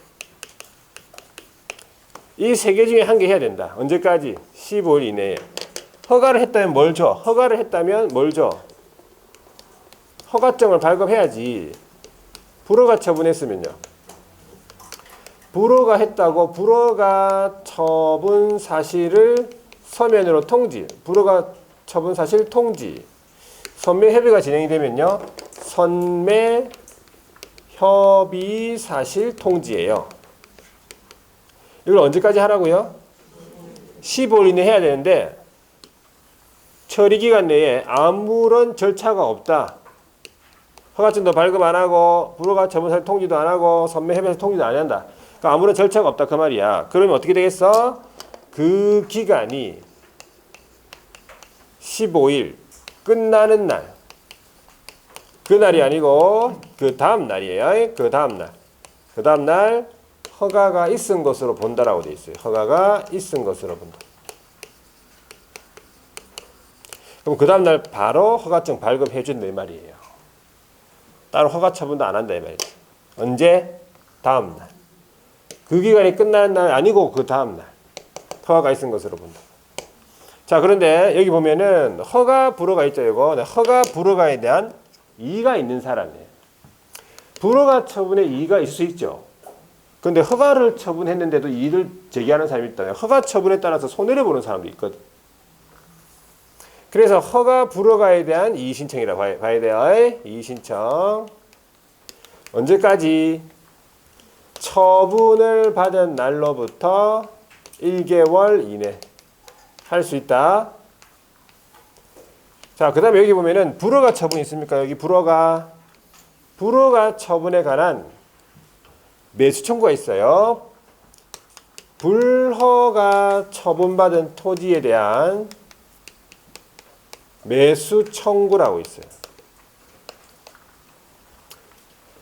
이 3개 중에 1개 해야 된다. 언제까지? 15일 이내에. 허가를 했다면 뭘 줘? 허가를 했다면 뭘 줘? 허가증을 발급해야지. 불허가 처분했으면요. 불허가 했다고 불허가 처분 사실을 서면으로 통지. 불허가 처분 사실 통지. 선매 협의가 진행이 되면요. 선매 협의 사실 통지예요. 이걸 언제까지 하라고요? 15일 이내 해야 되는데 처리 기간 내에 아무런 절차가 없다. 허가증도 발급 안 하고 불허가 처분 사실 통지도 안 하고 선매 협의 사실 통지도 안 한다. 그러니까 아무런 절차가 없다 그 말이야. 그러면 어떻게 되겠어? 그 기간이 15일 끝나는 날. 그날이 아니고 그 다음 날이에요. 그 다음 날. 그 다음 날 허가가 있은 것으로 본다라고 돼 있어요. 허가가 있은 것으로 본다. 그럼 그 다음 날 바로 허가증 발급해 준다 이 말이에요. 따로 허가 처분도 안 한다 이 말이죠. 언제? 다음 날. 그 기간이 끝나는 날 아니고 그 다음 날 허가가 있은 것으로 본다. 자, 그런데 여기 보면은 허가 불허가 있죠. 이거 허가 불허가에 대한 이의가 있는 사람이에요. 불허가 처분에 이의가 있을 수 있죠. 그런데 허가를 처분했는데도 이의를 제기하는 사람이 있다. 허가 처분에 따라서 손해를 보는 사람도 있거든. 그래서 허가 불허가에 대한 이의 신청이라고 봐야 돼요. 이의 신청. 언제까지? 처분을 받은 날로부터 1개월 이내 할 수 있다. 자, 그 다음에 여기 보면은 불허가 처분이 있습니까? 여기 불허가 처분에 관한 매수 청구가 있어요. 불허가 처분받은 토지에 대한 매수 청구라고 있어요.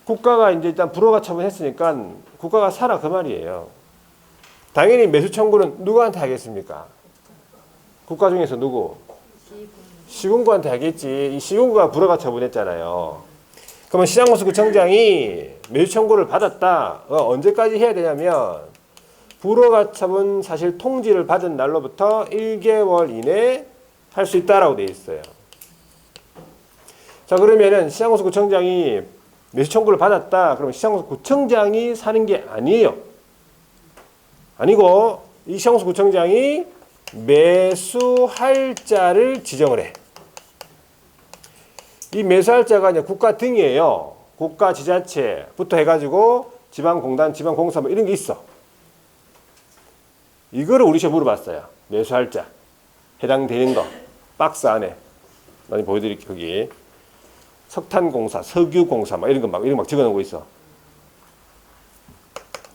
국가가 이제 일단 불허가 처분했으니까 국가가 사라 그 말이에요. 당연히 매수 청구는 누구한테 하겠습니까? 국가 중에서 누구? 시군구한테 하겠지. 이 시군구가 불허가 처분했잖아요. 그러면 시장공사구청장이 매수 청구를 받았다. 언제까지 해야 되냐면 불허가 처분 사실 통지를 받은 날로부터 1개월 이내 할 수 있다라고 되어 있어요. 자, 그러면은 시장공사구청장이 매수 청구를 받았다. 그러면 시장공사구청장이 사는 게 아니에요. 아니고 이 시장공사구청장이 매수할자를 지정을 해. 이 매수할자가 이제 국가 등이에요. 국가 지자체부터 해가지고 지방공단, 지방공사 뭐 이런 게 있어. 이거를 우리 시험 물어봤어요. 매수할자 해당되는 거 박스 안에 많이 보여드릴게요. 거기 석탄공사, 석유공사 막 이런 거 막 적어놓은 거 있어.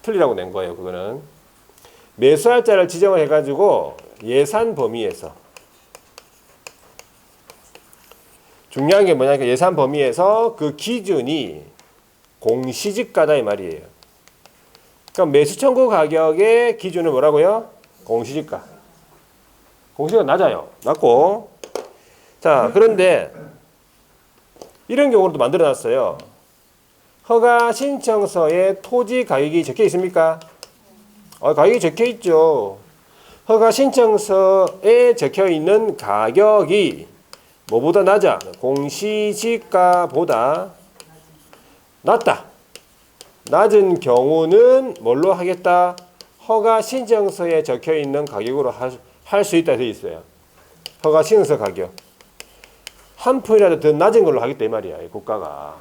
틀리라고 낸 거예요. 그거는 매수할자를 지정을 해가지고 예산 범위에서 중요한 게 뭐냐면 예산 범위에서 그 기준이 공시지가다 이 말이에요. 그러니까 매수 청구 가격의 기준은 뭐라고요? 공시지가. 공시지가 낮아요. 낮고. 자, 그런데 이런 경우도 만들어 놨어요. 허가 신청서에 토지 가격이 적혀 있습니까? 가격이 적혀 있죠. 허가 신청서에 적혀 있는 가격이 뭐보다 낮아? 공시지가보다 낮다. 낮은 경우는 뭘로 하겠다? 허가 신청서에 적혀 있는 가격으로 할 수 있다 되어 있어요. 허가 신청서 가격. 한 푼이라도 더 낮은 걸로 하겠다 이 말이야. 이 국가가.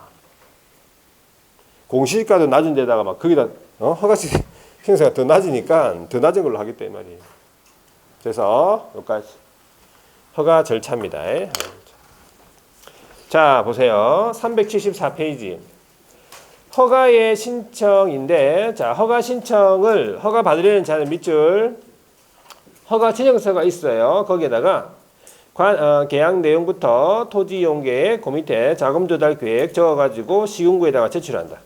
공시지가도 낮은 데다가 막 거기다 허가 신청서가 더 낮으니까 더 낮은 걸로 하겠다 이 말이에요. 그래서 여기까지 허가 절차입니다. 자, 보세요. 374페이지. 허가의 신청인데, 자, 허가 신청을, 허가 받으려는 자는 밑줄, 허가 지정서가 있어요. 거기에다가, 계약 내용부터 토지 이용 계획, 그 밑에 자금 조달 계획 적어가지고 시군구에다가 제출한다.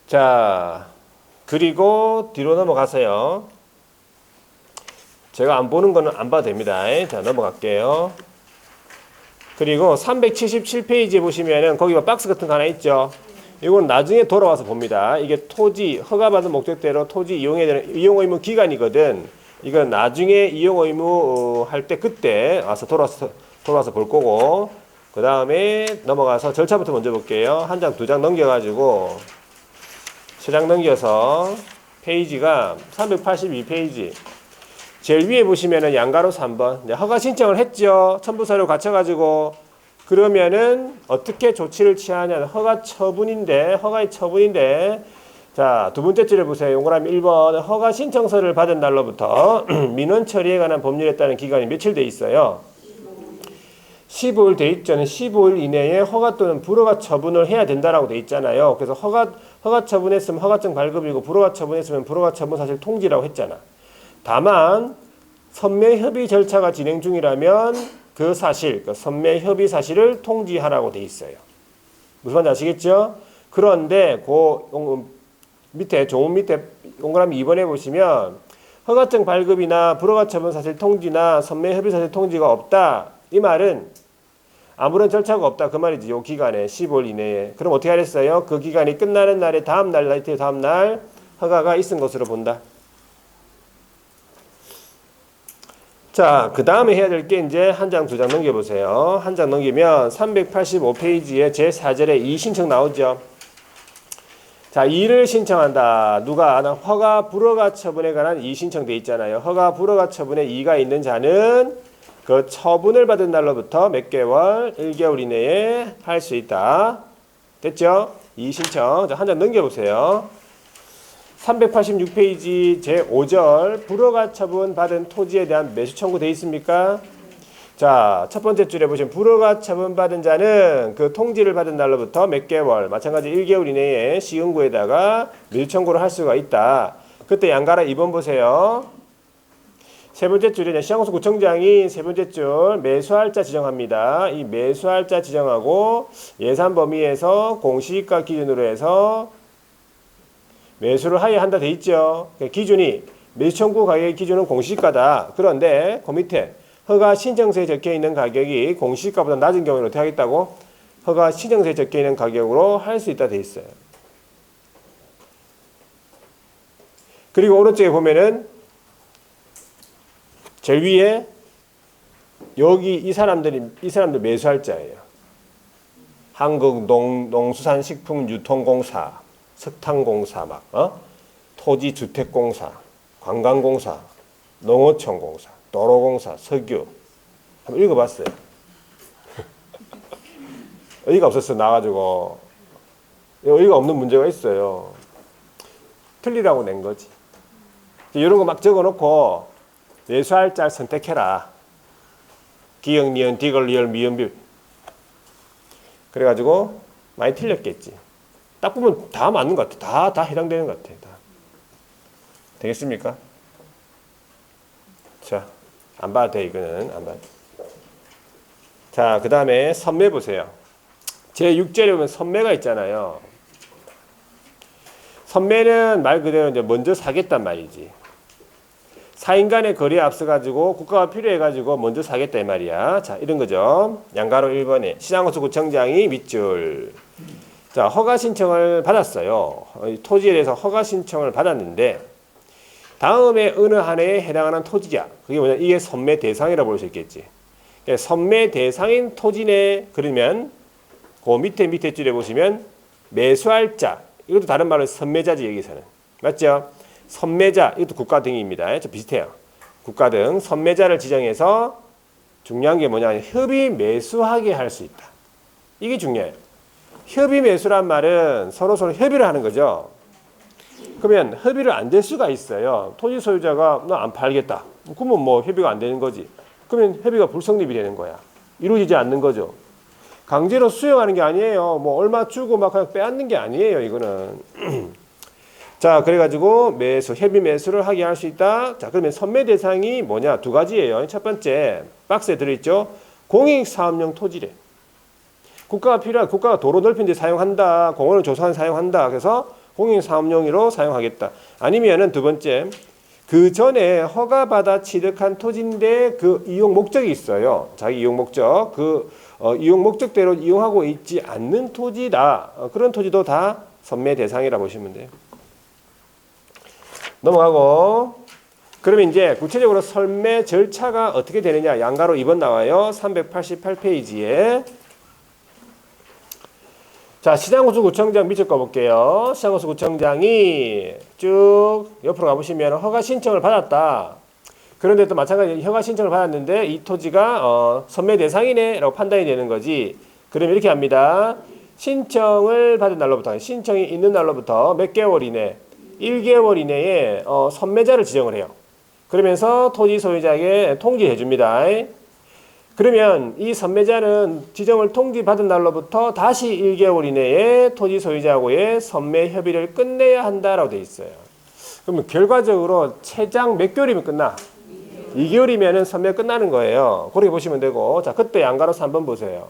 자, 그리고 뒤로 넘어가세요. 제가 안 보는 거는 안 봐도 됩니다. 자, 넘어갈게요. 그리고 377페이지에 보시면은 거기 박스 같은 거 하나 있죠. 이건 나중에 돌아와서 봅니다. 이게 토지 허가받은 목적대로 토지 이용해야 되는 이용 의무 기간이거든. 이건 나중에 이용 의무 할 때 그때 와서 돌아와서 볼 거고, 그 다음에 넘어가서 절차부터 먼저 볼게요. 한 장, 두 장 넘겨가지고 세 장 넘겨서 페이지가 382페이지. 제일 위에 보시면은 양가로 3번. 허가 신청을 했죠. 첨부서류 갖춰가지고. 그러면은 어떻게 조치를 취하냐. 허가의 처분인데. 자, 두 번째 줄에 보세요. 동그라미 1번. 허가 신청서를 받은 날로부터 민원 처리에 관한 법률에 따른 기간이 며칠 돼 있어요? 15일 돼 있죠. 15일 이내에 허가 또는 불허가 처분을 해야 된다라고 돼 있잖아요. 그래서 허가 처분했으면 허가증 발급이고 불허가 처분했으면 불허가 처분 사실 통지라고 했잖아. 다만 선매 협의 절차가 진행 중이라면 그 사실, 그 선매 협의 사실을 통지하라고 돼 있어요. 무슨 말인지 아시겠죠? 그런데 그 밑에 조문 밑에 동그라미 2번에 보시면 허가증 발급이나 불허가 처분 사실 통지나 선매 협의 사실 통지가 없다. 이 말은 아무런 절차가 없다. 그 말이지. 요 기간에 15일 이내에. 그럼 어떻게 하랬어요? 그 기간이 끝나는 날에 다음 날 나이트 다음 날 허가가 있은 것으로 본다. 자, 그 다음에 해야 될 게 이제 한 장, 두 장 넘겨보세요. 한 장 넘기면 385페이지에 제4절에 이의신청 나오죠. 자, 이의를 신청한다. 누가? 허가, 불허가 처분에 관한 이의신청 돼 있잖아요. 허가, 불허가 처분에 이의가 있는 자는 그 처분을 받은 날로부터 몇 개월, 1개월 이내에 할 수 있다. 됐죠? 이의신청. 자, 한 장 넘겨보세요. 386페이지 제5절 불허가 처분 받은 토지에 대한 매수 청구 돼 있습니까? 자, 첫 번째 줄에 보시면 불허가 처분 받은 자는 그 통지를 받은 날로부터 몇 개월, 마찬가지 1개월 이내에 시흥구에다가 매수 청구를 할 수가 있다. 그때 양가라 2번 보세요. 세 번째 줄에 시장공사구청장이 세 번째 줄 매수할자 지정합니다. 이 매수할자 지정하고 예산 범위에서 공시지가 기준으로 해서 매수를 하여야 한다 돼 있죠. 기준이 매수 청구 가격의 기준은 공시지가다. 그런데 그 밑에 허가 신청서에 적혀 있는 가격이 공시지가보다 낮은 경우는 어떻게 하겠다고? 허가 신청서에 적혀 있는 가격으로 할 수 있다 돼 있어요. 그리고 오른쪽에 보면은 제일 위에 여기 이 사람들 매수할자예요. 한국농수산식품유통공사, 석탄공사 토지주택공사, 관광공사, 농어촌공사, 도로공사, 석유. 한번 읽어봤어요. 의의가 없었어 나가지고. 의의가 없는 문제가 있어요. 틀리라고 낸 거지. 이런 거 막 적어놓고 매수할 자 선택해라. 기역, 니은, 디귿, 리을, 미음, 비. 그래가지고 많이 틀렸겠지. 딱 보면 다 맞는 것 같아. 다 해당되는 것 같아. 다. 되겠습니까? 자, 안 봐도 돼. 이거는 안 봐도 돼. 자, 그 다음에 선매 보세요. 제6절에 보면 선매가 있잖아요. 선매는 말 그대로 이제 먼저 사겠단 말이지. 사인 간의 거래에 앞서가지고 국가가 필요해가지고 먼저 사겠다 이 말이야. 자, 이런 거죠. 양가로 1번에 시장공사구청장이 밑줄. 자, 허가 신청을 받았어요. 토지에 대해서 허가 신청을 받았는데 다음에 어느 한 해에 해당하는 토지야. 그게 뭐냐? 이게 선매 대상이라고 볼 수 있겠지. 그러니까 선매 대상인 토지네. 그러면 그 밑에 줄에 보시면 매수할 자. 이것도 다른 말로 선매자지 여기서는. 맞죠? 선매자. 이것도 국가 등입니다. 좀 비슷해요. 국가 등 선매자를 지정해서 중요한 게 뭐냐? 협의 매수하게 할 수 있다. 이게 중요해요. 협의 매수란 말은 서로 협의를 하는 거죠. 그러면 협의를 안 될 수가 있어요. 토지 소유자가 나 안 팔겠다. 그러면 뭐 협의가 안 되는 거지. 그러면 협의가 불성립이 되는 거야. 이루어지지 않는 거죠. 강제로 수용하는 게 아니에요. 뭐 얼마 주고 막 그냥 빼앗는 게 아니에요. 이거는. 자, 그래가지고 매수, 협의 매수를 하게 할 수 있다. 자, 그러면 선매 대상이 뭐냐? 두 가지예요. 첫 번째 박스에 들어있죠. 공익사업용 토지래. 국가가 도로 넓힌 데 사용한다. 공원을 조성한 사용한다. 그래서 공익사업용으로 사용하겠다. 아니면은 두 번째, 그 전에 허가받아 취득한 토지인데 그 이용 목적이 있어요. 자기 이용 목적. 그 이용 목적대로 이용하고 있지 않는 토지다. 그런 토지도 다 선매 대상이라 보시면 돼요. 넘어가고. 그러면 이제 구체적으로 선매 절차가 어떻게 되느냐. 양가로 2번 나와요. 388페이지에. 자, 시장공사구청장 밑줄 꺼볼게요. 시장공사구청장이 쭉 옆으로 가보시면 허가 신청을 받았다. 그런데 또 마찬가지로 허가 신청을 받았는데 이 토지가 선매 대상이네 라고 판단이 되는 거지. 그러면 이렇게 합니다. 신청을 받은 날로부터, 신청이 있는 날로부터 몇 개월 이내, 1개월 이내에 선매자를 지정을 해요. 그러면서 토지 소유자에게 통지해 줍니다. 그러면 이 선매자는 지정을 통지받은 날로부터 다시 1개월 이내에 토지 소유자하고의 선매 협의를 끝내야 한다라고 돼 있어요. 그러면 결과적으로 최장 몇 개월이면 끝나? 2개월이면 선매 끝나는 거예요. 그렇게 보시면 되고, 자, 그때 양가로서 한번 보세요.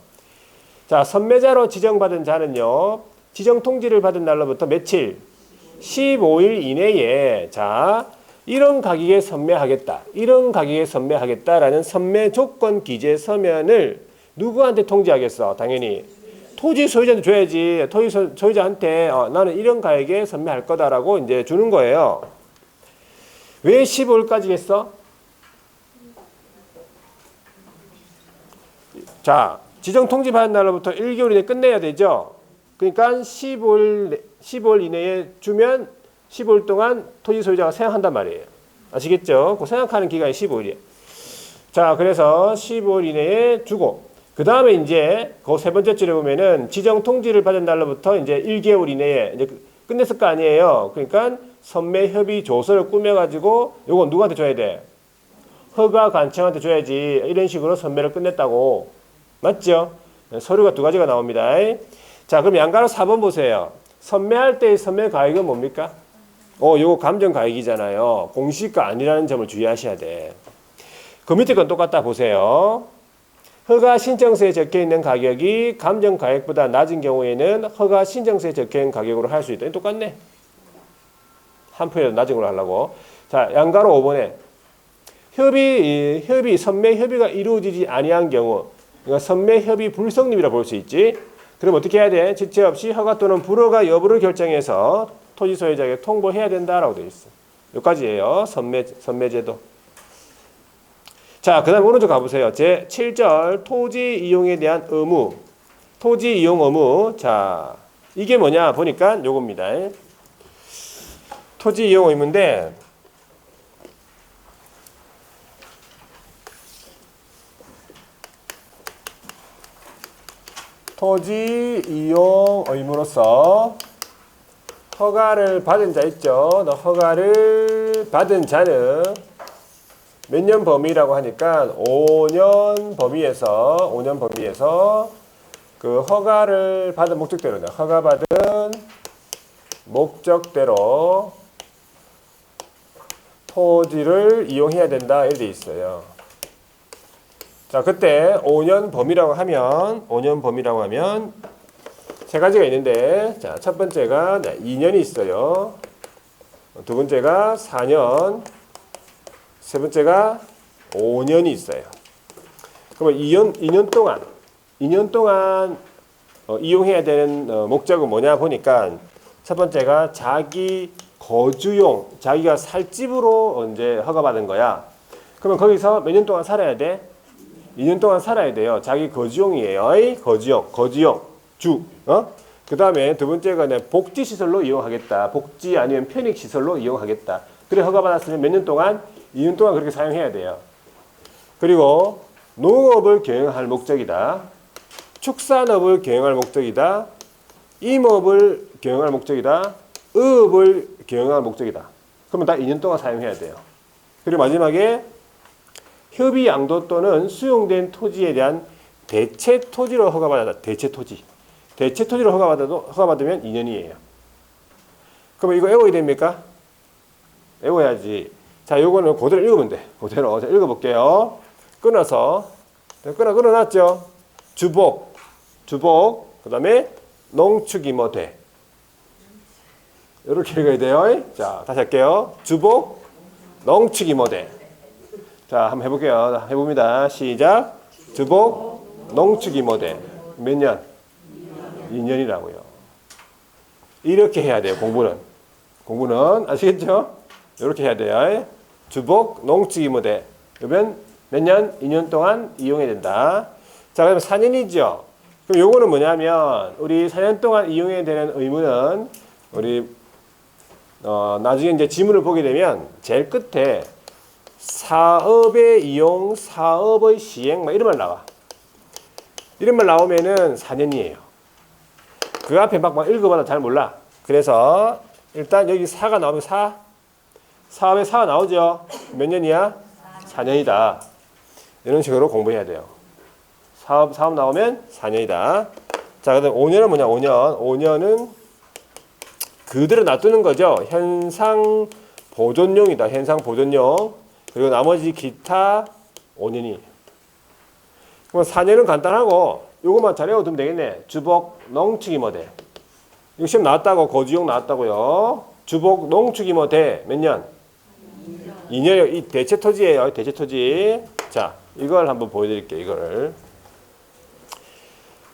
자, 선매자로 지정받은 자는요, 지정 통지를 받은 날로부터 며칠? 15일 이내에, 자, 이런 가격에 선매하겠다. 이런 가격에 선매하겠다라는 선매 조건 기재 서면을 누구한테 통지하겠어? 당연히 토지 소유자한테 줘야지. 토지 소유자한테 나는 이런 가격에 선매할 거다라고 이제 주는 거예요. 왜 15일까지 했어? 자, 지정 통지 받은 날로부터 1개월 이내에 끝내야 되죠. 그러니까 15일 이내에 주면 15일 동안 토지 소유자가 생각한단 말이에요. 아시겠죠? 그 생각하는 기간이 15일이에요. 자, 그래서 15일 이내에 주고, 그 다음에 이제 그 세 번째 줄에 보면은 지정 통지를 받은 날로부터 이제 1개월 이내에 이제 끝냈을 거 아니에요. 그러니까 선매 협의 조서를 꾸며가지고 요거 누구한테 줘야 돼? 허가 관청한테 줘야지. 이런 식으로 선매를 끝냈다고. 맞죠? 서류가 두 가지가 나옵니다. 자, 그럼 양가로 4번 보세요. 선매할 때의 선매 가액은 뭡니까? 요거 감정가액이잖아요. 공시가 아니라는 점을 주의하셔야 돼. 그 밑에 건 똑같다 보세요. 허가 신청서에 적혀 있는 가격이 감정가액보다 낮은 경우에는 허가 신청서에 적혀 있는 가격으로 할 수 있다. 똑같네. 한 푼이라도 낮은 걸로 하려고. 자, 양가로 5번에 선매 협의가 이루어지지 아니한 경우, 그러니까 선매 협의 불성립이라 볼 수 있지. 그럼 어떻게 해야 돼? 지체 없이 허가 또는 불허가 여부를 결정해서 토지 소유자에게 통보해야 된다라고 되어 있어. 여기까지예요. 선매제도. 자, 그 다음 오른쪽 가보세요. 제 7절 토지 이용에 대한 의무. 토지 이용 의무. 자, 이게 뭐냐 보니까 요겁니다. 토지 이용 의무인데 토지 이용 의무로서 허가를 받은 자 있죠. 허가를 받은 자는 몇 년 범위라고 하니까 5년 범위에서 그 허가를 받은 목적대로다. 허가 받은 목적대로 토지를 이용해야 된다. 이렇게 돼 있어요. 자, 그때 5년 범위라고 하면 세 가지가 있는데, 자, 첫 번째가 2년이 있어요. 두 번째가 4년, 세 번째가 5년이 있어요. 그러면 2년 동안 이용해야 되는 목적은 뭐냐 보니까 첫 번째가 자기 거주용, 자기가 살 집으로 이제 허가받은 거야. 그러면 거기서 몇 년 동안 살아야 돼? 2년 동안 살아야 돼요. 자기 거주용이에요. 거주용, 주. 그 다음에 두 번째가 복지시설로 이용하겠다. 복지 아니면 편익시설로 이용하겠다. 그래 허가받았으면 몇 년 동안? 2년 동안 그렇게 사용해야 돼요. 그리고 농업을 경영할 목적이다. 축산업을 경영할 목적이다. 임업을 경영할 목적이다. 의업을 경영할 목적이다. 그러면 다 2년 동안 사용해야 돼요. 그리고 마지막에 협의 양도 또는 수용된 토지에 대한 대체 토지로 허가받았다. 대체 토지로 허가받으면 2년이에요. 그럼 이거 외워야 됩니까? 외워야지. 자, 요거는 그대로 읽으면 돼. 그대로. 자, 읽어볼게요. 끊어서. 끊어놨죠? 주복. 그 다음에 농축이 뭐 돼? 이렇게 읽어야 돼요. 자, 다시 할게요. 주복, 농축이 뭐 돼? 자, 한번 해볼게요. 해봅니다. 시작. 주복, 농축이 뭐 돼? 몇 년? 2년이라고요. 이렇게 해야 돼요. 공부는 아시겠죠? 이렇게 해야 돼요. 주복, 농축이 뭐 돼? 그러면 몇 년? 2년 동안 이용해야 된다. 자, 그럼 4년이죠. 그럼 요거는 뭐냐면 우리 4년 동안 이용해야 되는 의무는 우리 나중에 이제 지문을 보게 되면 제일 끝에 사업의 이용, 사업의 시행 막 이런 말 나와. 이런 말 나오면은 4년이에요. 그 앞에 막 읽어봐도 잘 몰라. 그래서 일단 여기 4가 나오면 사업에 4가 나오죠. 몇 년이야? 4년이다. 이런 식으로 공부해야 돼요. 사업 나오면 4년이다. 자, 그다음 5년은 뭐냐? 5년은 그대로 놔두는 거죠. 현상 보존용이다. 현상 보존용. 그리고 나머지 기타 5년이. 그럼 4년은 간단하고 요것만 잘 외워두면 되겠네. 주복 농축이 뭐 돼? 이거 시험 나왔다고. 거주용 나왔다고요. 주복 농축이 뭐 돼? 몇 년? 2년이요. 이 대체 토지예요. 대체 토지. 자, 이걸 한번 보여드릴게요. 이거를.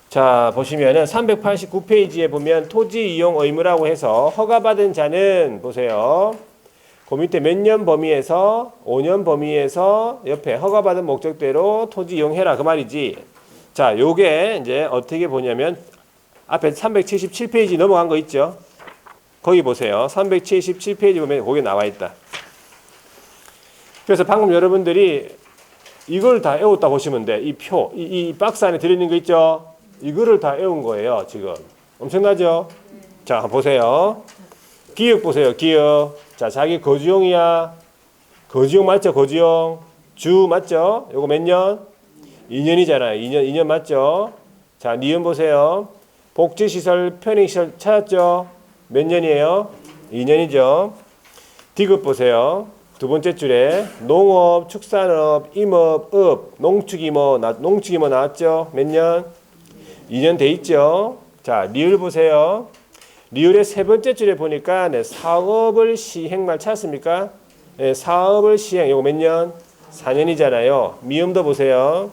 자, 보시면은 389페이지에 보면 토지 이용 의무라고 해서 허가받은 자는 보세요. 그 밑에 몇 년 범위에서 5년 범위에서 옆에 허가받은 목적대로 토지 이용해라 그 말이지. 자, 요게 이제 어떻게 보냐면 앞에 377페이지 넘어간 거 있죠? 거기 보세요. 377페이지 보면 거기 나와 있다. 그래서 방금 여러분들이 이걸 다 외웠다 보시면 돼. 이 표, 이 박스 안에 들어있는 거 있죠? 이거를 다 외운 거예요, 지금. 엄청나죠? 자, 한번 보세요. 기역 보세요, 기역. 자, 자기 거주용이야. 거주용 맞죠, 거주용? 주 맞죠? 요거 몇 년? 2년이잖아요. 2년 맞죠? 자, 니은 보세요. 복지시설, 편의시설 찾았죠? 몇 년이에요? 2년이죠. 디귿 보세요. 두 번째 줄에 농업, 축산업, 임업, 업, 농축이 뭐 나왔죠? 몇 년? 2년 돼 있죠. 자, 리을 보세요. 리을의 세 번째 줄에 보니까 네, 사업을 시행말 찾았습니까? 네, 사업을 시행. 이거 몇 년? 4년이잖아요. 미음도 보세요.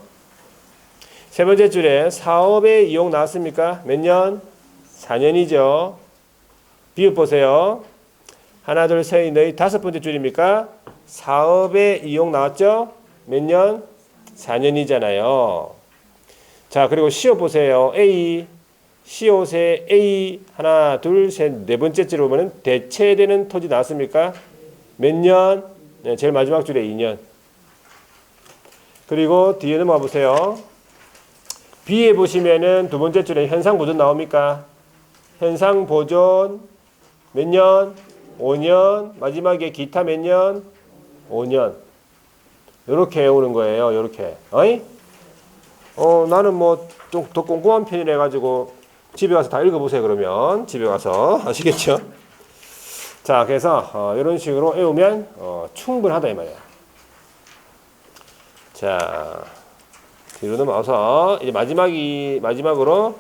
세 번째 줄에 사업의 이용 나왔습니까? 몇 년? 4년이죠. 비읍 보세요. 하나, 둘, 셋, 넷, 다섯 번째 줄입니까? 사업의 이용 나왔죠? 몇 년? 4년이잖아요. 자, 그리고 시옷 보세요. A, 시옷의 A, 하나, 둘, 셋, 네 번째 줄을 보면 대체되는 토지 나왔습니까? 몇 년? 네, 제일 마지막 줄에 2년. 그리고 뒤에 넘어가 보세요. B에 보시면은 두 번째 줄에 현상 보존 나옵니까? 현상 보존 몇 년? 5년. 마지막에 기타 몇 년? 5년. 요렇게 외우는 거예요. 요렇게. 어이? 나는 뭐 좀 더 꼼꼼한 편이라 해가지고 집에 가서 다 읽어보세요. 그러면 집에 가서 아시겠죠? 자, 그래서 이런 식으로 외우면 충분하다 이 말이야. 자, 뒤로 넘어가서 이제 마지막으로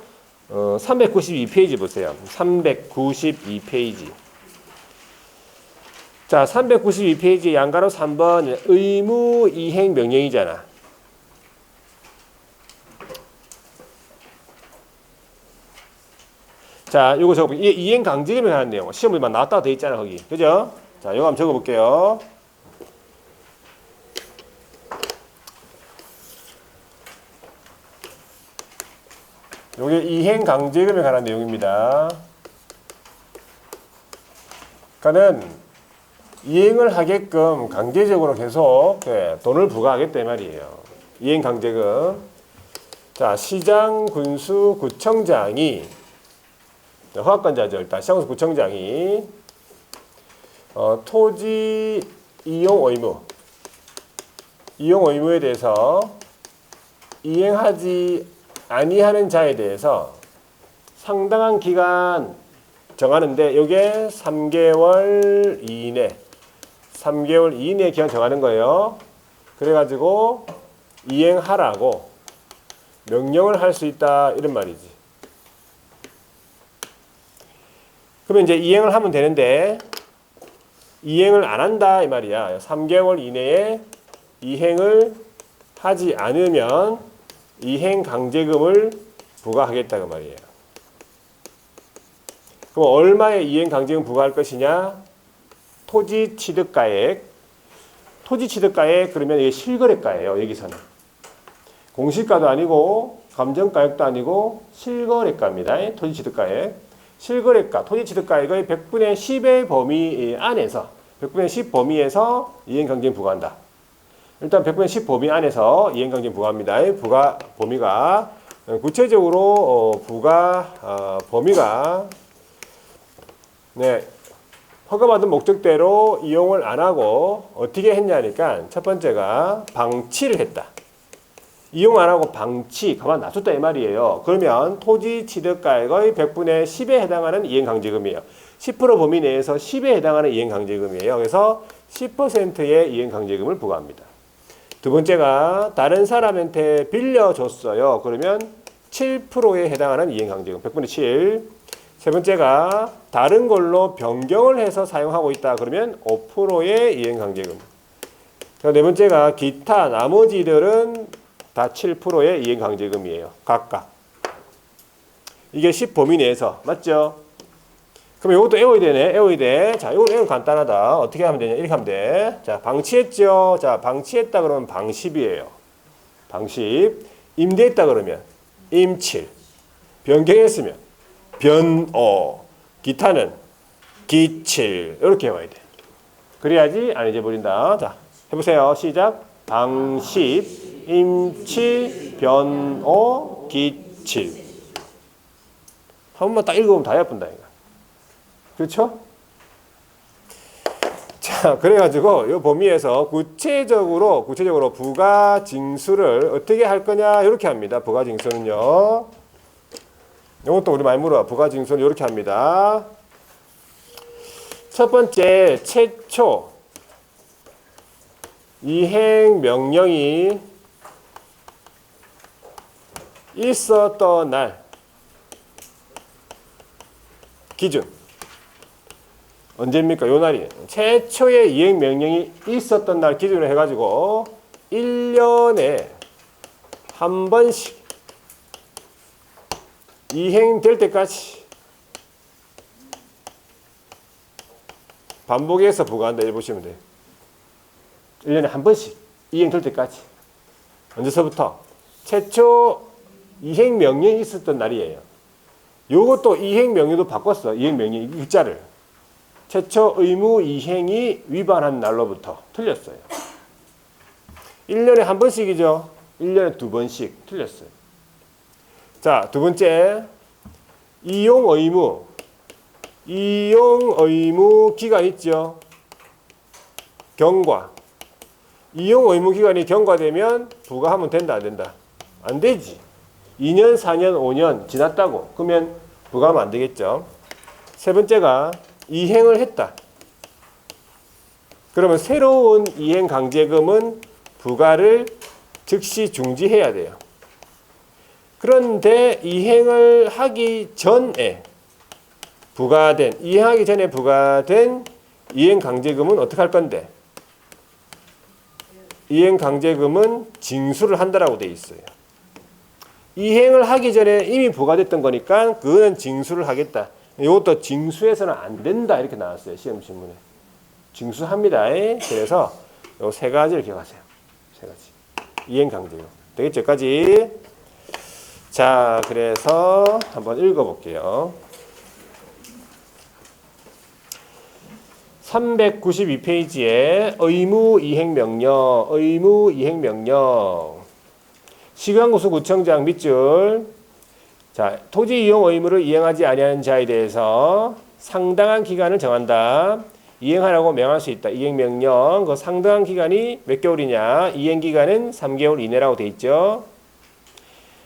392페이지 보세요. 392페이지. 자, 392페이지 양가로 3번 의무 이행 명령이잖아. 자, 요거 적어볼게요. 이행 강제금에 관한 내용. 시험에 나왔다고 돼 있잖아, 거기. 그죠? 자, 요거 한번 적어볼게요. 요게 이행 강제금에 관한 내용입니다. 그러니까는 이행을 하게끔 강제적으로 계속 돈을 부과하겠다 이 말이에요. 이행 강제금. 자, 시장, 군수, 구청장이 허가권자죠. 일단 시장군수 구청장이 토지 이용 의무에 대해서 이행하지 아니하는 자에 대해서 상당한 기간 정하는데 이게 3개월 이내 기간 정하는 거예요. 그래가지고 이행하라고 명령을 할 수 있다 이런 말이지. 그러면 이제 이행을 하면 되는데 이행을 안 한다 이 말이야. 3개월 이내에 이행을 하지 않으면 이행 강제금을 부과하겠다 그 말이에요. 그럼 얼마의 이행 강제금 부과할 것이냐? 토지 취득가액 그러면 이게 실거래가예요. 여기서는 공시가도 아니고 감정가액도 아니고 실거래가입니다. 토지 취득가액. 실거래가, 토지 취득가액의 100분의 10의 범위 안에서 100분의 10 범위에서 이행강제금 부과한다. 일단 100분의 10 범위 안에서 이행강제금 부과합니다. 부과 범위가 구체적으로 범위가 허가받은 목적대로 이용을 안 하고 어떻게 했냐니까 첫 번째가 방치를 했다. 이용 안 하고 방치, 가만 놔뒀다 이 말이에요. 그러면 토지 취득가액의 100분의 10에 해당하는 이행강제금이에요. 10% 범위 내에서 10에 해당하는 이행강제금이에요. 그래서 10%의 이행강제금을 부과합니다. 두 번째가 다른 사람한테 빌려줬어요. 그러면 7%에 해당하는 이행강제금 100분의 7. 세 번째가 다른 걸로 변경을 해서 사용하고 있다. 그러면 5%의 이행강제금. 네 번째가 기타 나머지들은 다 7%의 이행강제금이에요. 각각. 이게 10 범위 내에서 맞죠? 그럼 이것도 외워야 되네. 외워야 돼. 자, 이건 외우면 간단하다. 어떻게 하면 되냐? 이렇게 하면 돼. 자, 방치했죠? 자, 방치했다 그러면 방십이에요. 방십. 임대했다 그러면 임칠. 변경했으면 변오. 기타는 기칠. 이렇게 해와야 돼. 그래야지 안 잊어버린다. 자, 해보세요. 시작. 방십, 임치, 변오, 기칠. 한 번만 딱 읽어보면 다 예쁜다. 이거. 그렇죠? 자, 그래가지고 이 범위에서 구체적으로 부가 징수를 어떻게 할 거냐 이렇게 합니다. 부가 징수는요. 이것도 우리 많이 물어. 부가 징수는 이렇게 합니다. 첫 번째, 최초 이행 명령이 있었던 날 기준. 언제입니까? 요 날이. 최초의 이행 명령이 있었던 날 기준으로 해가지고 1년에 한 번씩 이행될 때까지 반복해서 부과한다. 이렇게 보시면 돼요. 1년에 한 번씩 이행될 때까지. 언제서부터? 최초 이행 명령이 있었던 날이에요. 요것도 이행 명령도 바꿨어. 이행 명령 글자를. 최초 의무 이행이 위반한 날로부터 틀렸어요. 1년에 한 번씩이죠. 1년에 두 번씩 틀렸어요. 자, 두 번째. 이용 의무 기간 있죠. 경과. 이용 의무 기간이 경과되면 부과하면 된다, 안 된다? 안 되지. 2년, 4년, 5년 지났다고. 그러면 부과하면 안 되겠죠. 세 번째가 이행을 했다. 그러면 새로운 이행 강제금은 부과를 즉시 중지해야 돼요. 그런데 이행을 하기 전에 이행하기 전에 부과된 이행 강제금은 어떻게 할 건데? 이행 강제금은 징수를 한다라고 돼 있어요. 이행을 하기 전에 이미 부과됐던 거니까 그거는 징수를 하겠다. 이것도 징수해서는 안 된다 이렇게 나왔어요. 시험 신문에. 징수합니다. 그래서 요 세 가지를 기억하세요. 세 가지. 이행 강제금. 되겠죠? 여기까지. 자, 그래서 한번 읽어볼게요. 392페이지에 의무 이행 명령. 시간구수구청장 밑줄. 자, 토지 이용 의무를 이행하지 아니하는 자에 대해서 상당한 기간을 정한다. 이행하라고 명할 수 있다. 이행 명령. 그 상당한 기간이 몇 개월이냐? 이행 기간은 3개월 이내라고 돼 있죠.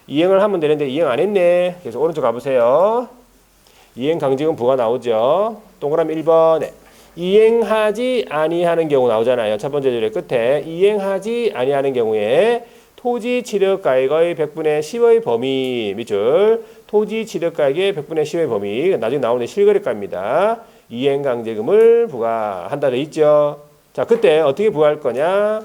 이행을 하면 되는데 이행 안 했네. 그래서 오른쪽 가보세요. 이행 강제금 부과 나오죠. 동그라미 1번에 이행하지 아니하는 경우 나오잖아요. 첫 번째 줄의 끝에 이행하지 아니하는 경우에 토지 취득가액의 100분의 10의 범위 밑줄. 토지 취득가액의 100분의 10의 범위. 나중에 나오는 실거래가입니다. 이행강제금을 부과한다 돼 있죠. 자, 그때 어떻게 부과할 거냐?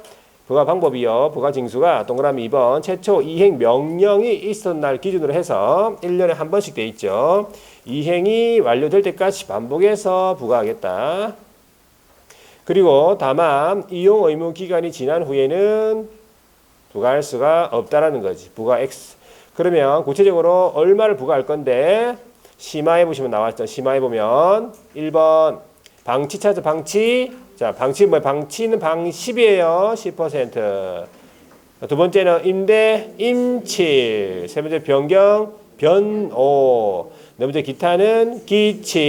부과 방법이요. 부과 징수가 동그라미 2번 최초 이행 명령이 있었던 날 기준으로 해서 1년에 한 번씩 돼 있죠. 이행이 완료될 때까지 반복해서 부과하겠다. 그리고 다만 이용 의무 기간이 지난 후에는 부과할 수가 없다라는 거지. 부과 X. 그러면 구체적으로 얼마를 부과할 건데 심화해 보시면 나왔죠. 심화해 보면 1번 방치 찾아 방치. 자, 방치 뭐야? 방치는 방십이에요. 10%. 두 번째는 임대 임칠. 세 번째 변경 변오. 네 번째 기타는 기침.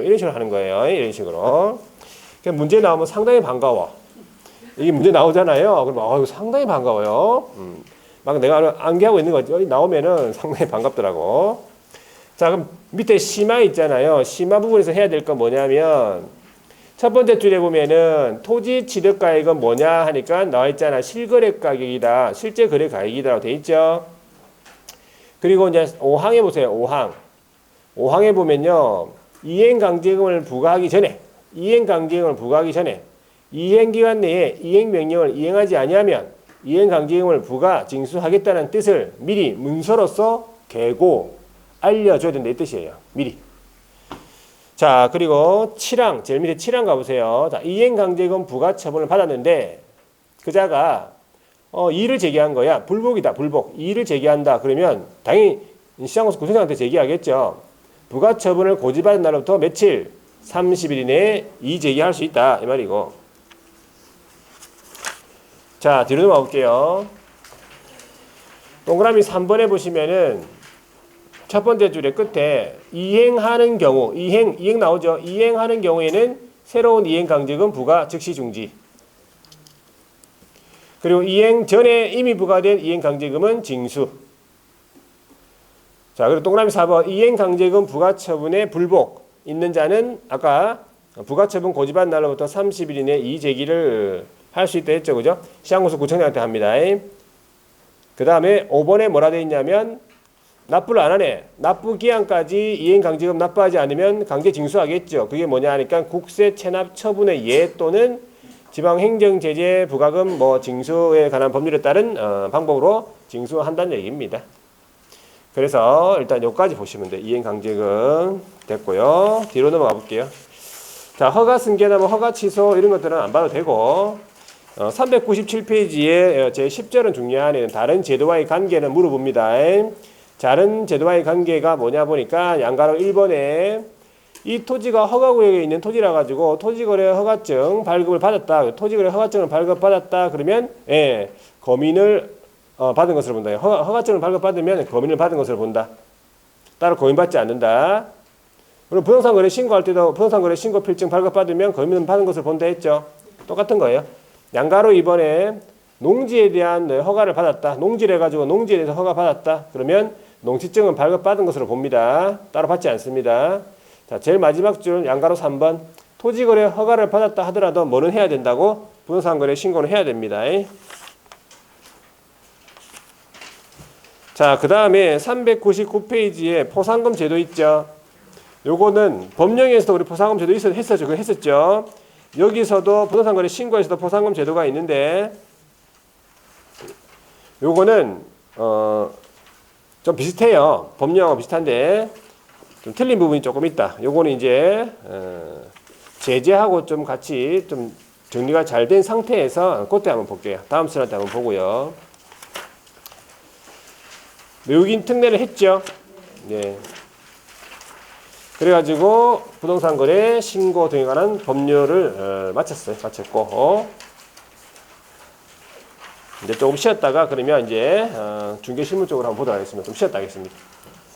이런 식으로 하는 거예요. 이런 식으로. 문제 나오면 상당히 반가워. 이게 문제 나오잖아요. 그럼 이거 상당히 반가워요. 막 내가 암기하고 있는 거지. 나오면은 상당히 반갑더라고. 자, 그럼 밑에 심화 있잖아요. 심화 부분에서 해야 될 건 뭐냐면 첫 번째 줄에 보면은 토지 취득 가액은 뭐냐 하니까 나와 있잖아. 실거래 가격이다. 실제 거래 가격이다라고 돼 있죠. 그리고 이제 5항에 보세요. 5항. 5항에 보면요. 이행강제금을 부과하기 전에 이행기간 내에 이행명령을 이행하지 아니하면 이행강제금을 부과 징수하겠다는 뜻을 미리 문서로서 계고 알려줘야 된다 이 뜻이에요. 미리. 자, 그리고 7항, 제일 밑에 7항 가보세요. 자, 이행강제금 부과 처분을 받았는데 그자가 이의를 제기한 거야. 불복이다. 불복. 이의를 제기한다. 그러면 당연히 시장공사 구청장한테 제기하겠죠. 부과 처분을 고지받은 날로부터 며칠? 30일 이내에 이의 제기할 수 있다. 이 말이고. 자, 뒤로 넘어가 볼게요. 동그라미 3번에 보시면은 첫 번째 줄의 끝에 이행하는 경우, 이행 나오죠. 이행하는 경우에는 새로운 이행강제금 부과 즉시 중지. 그리고 이행 전에 이미 부과된 이행강제금은 징수. 자, 그리고 동그라미 4번 이행강제금 부과처분의 불복 있는 자는 아까 부과처분 고지받은 날로부터 30일 이내 이의 제기를 할 수 있다 했죠. 그죠? 시장공사 구청장한테 합니다. 그 다음에 5번에 뭐라 되어 있냐면 납부를 안 하네. 납부 기한까지 이행강제금 납부하지 않으면 강제 징수하겠죠. 그게 뭐냐 하니까 국세 체납 처분의 예 또는 지방행정제재 부과금 징수에 관한 법률에 따른 방법으로 징수한다는 얘기입니다. 그래서 일단 여기까지 보시면 돼. 이행강제금 됐고요. 뒤로 넘어가 볼게요. 자, 허가 승계나 허가 취소 이런 것들은 안 봐도 되고 397페이지에 제 10절은 중요한 다른 제도와의 관계는 물어봅니다. 다른 제도와의 관계가 뭐냐 보니까 양가로 1번에 이 토지가 허가구역에 있는 토지라 가지고 토지거래 허가증 발급을 받았다. 토지거래 허가증을 발급받았다. 그러면 거민을 받은 것을 본다. 허가증을 발급받으면 거민을 받은 것을 본다. 따로 거민받지 않는다. 그리고 부동산거래 신고할 때도 부동산거래 신고 필증 발급받으면 거민 받은 것을 본다 했죠. 똑같은 거예요. 양가로 2번에 농지에 대한 허가를 받았다. 농지를 해가지고 농지에 대해서 허가 받았다. 그러면 농지증은 발급받은 것으로 봅니다. 따로 받지 않습니다. 자, 제일 마지막 줄 양가로 3번 토지거래 허가를 받았다 하더라도 뭐는 해야 된다고? 부동산거래 신고는 해야 됩니다. 자, 그 다음에 399페이지에 포상금 제도 있죠. 요거는 법령에서도 우리 포상금 제도 했었죠. 그거 했었죠. 여기서도 부동산거래 신고에서도 포상금 제도가 있는데 요거는 좀 비슷해요. 법령하고 비슷한데 좀 틀린 부분이 조금 있다. 요거는 이제 제재하고 좀 같이 좀 정리가 잘 된 상태에서 그때 한번 볼게요. 다음 슬라이드 한번 보고요. 외국인 특례를 했죠. 네. 그래가지고 부동산거래 신고 등에 관한 법률을 마쳤고 이제 조금 쉬었다가 그러면 이제 중개실무 쪽으로 한번 보도록 하겠습니다. 좀 쉬었다 하겠습니다.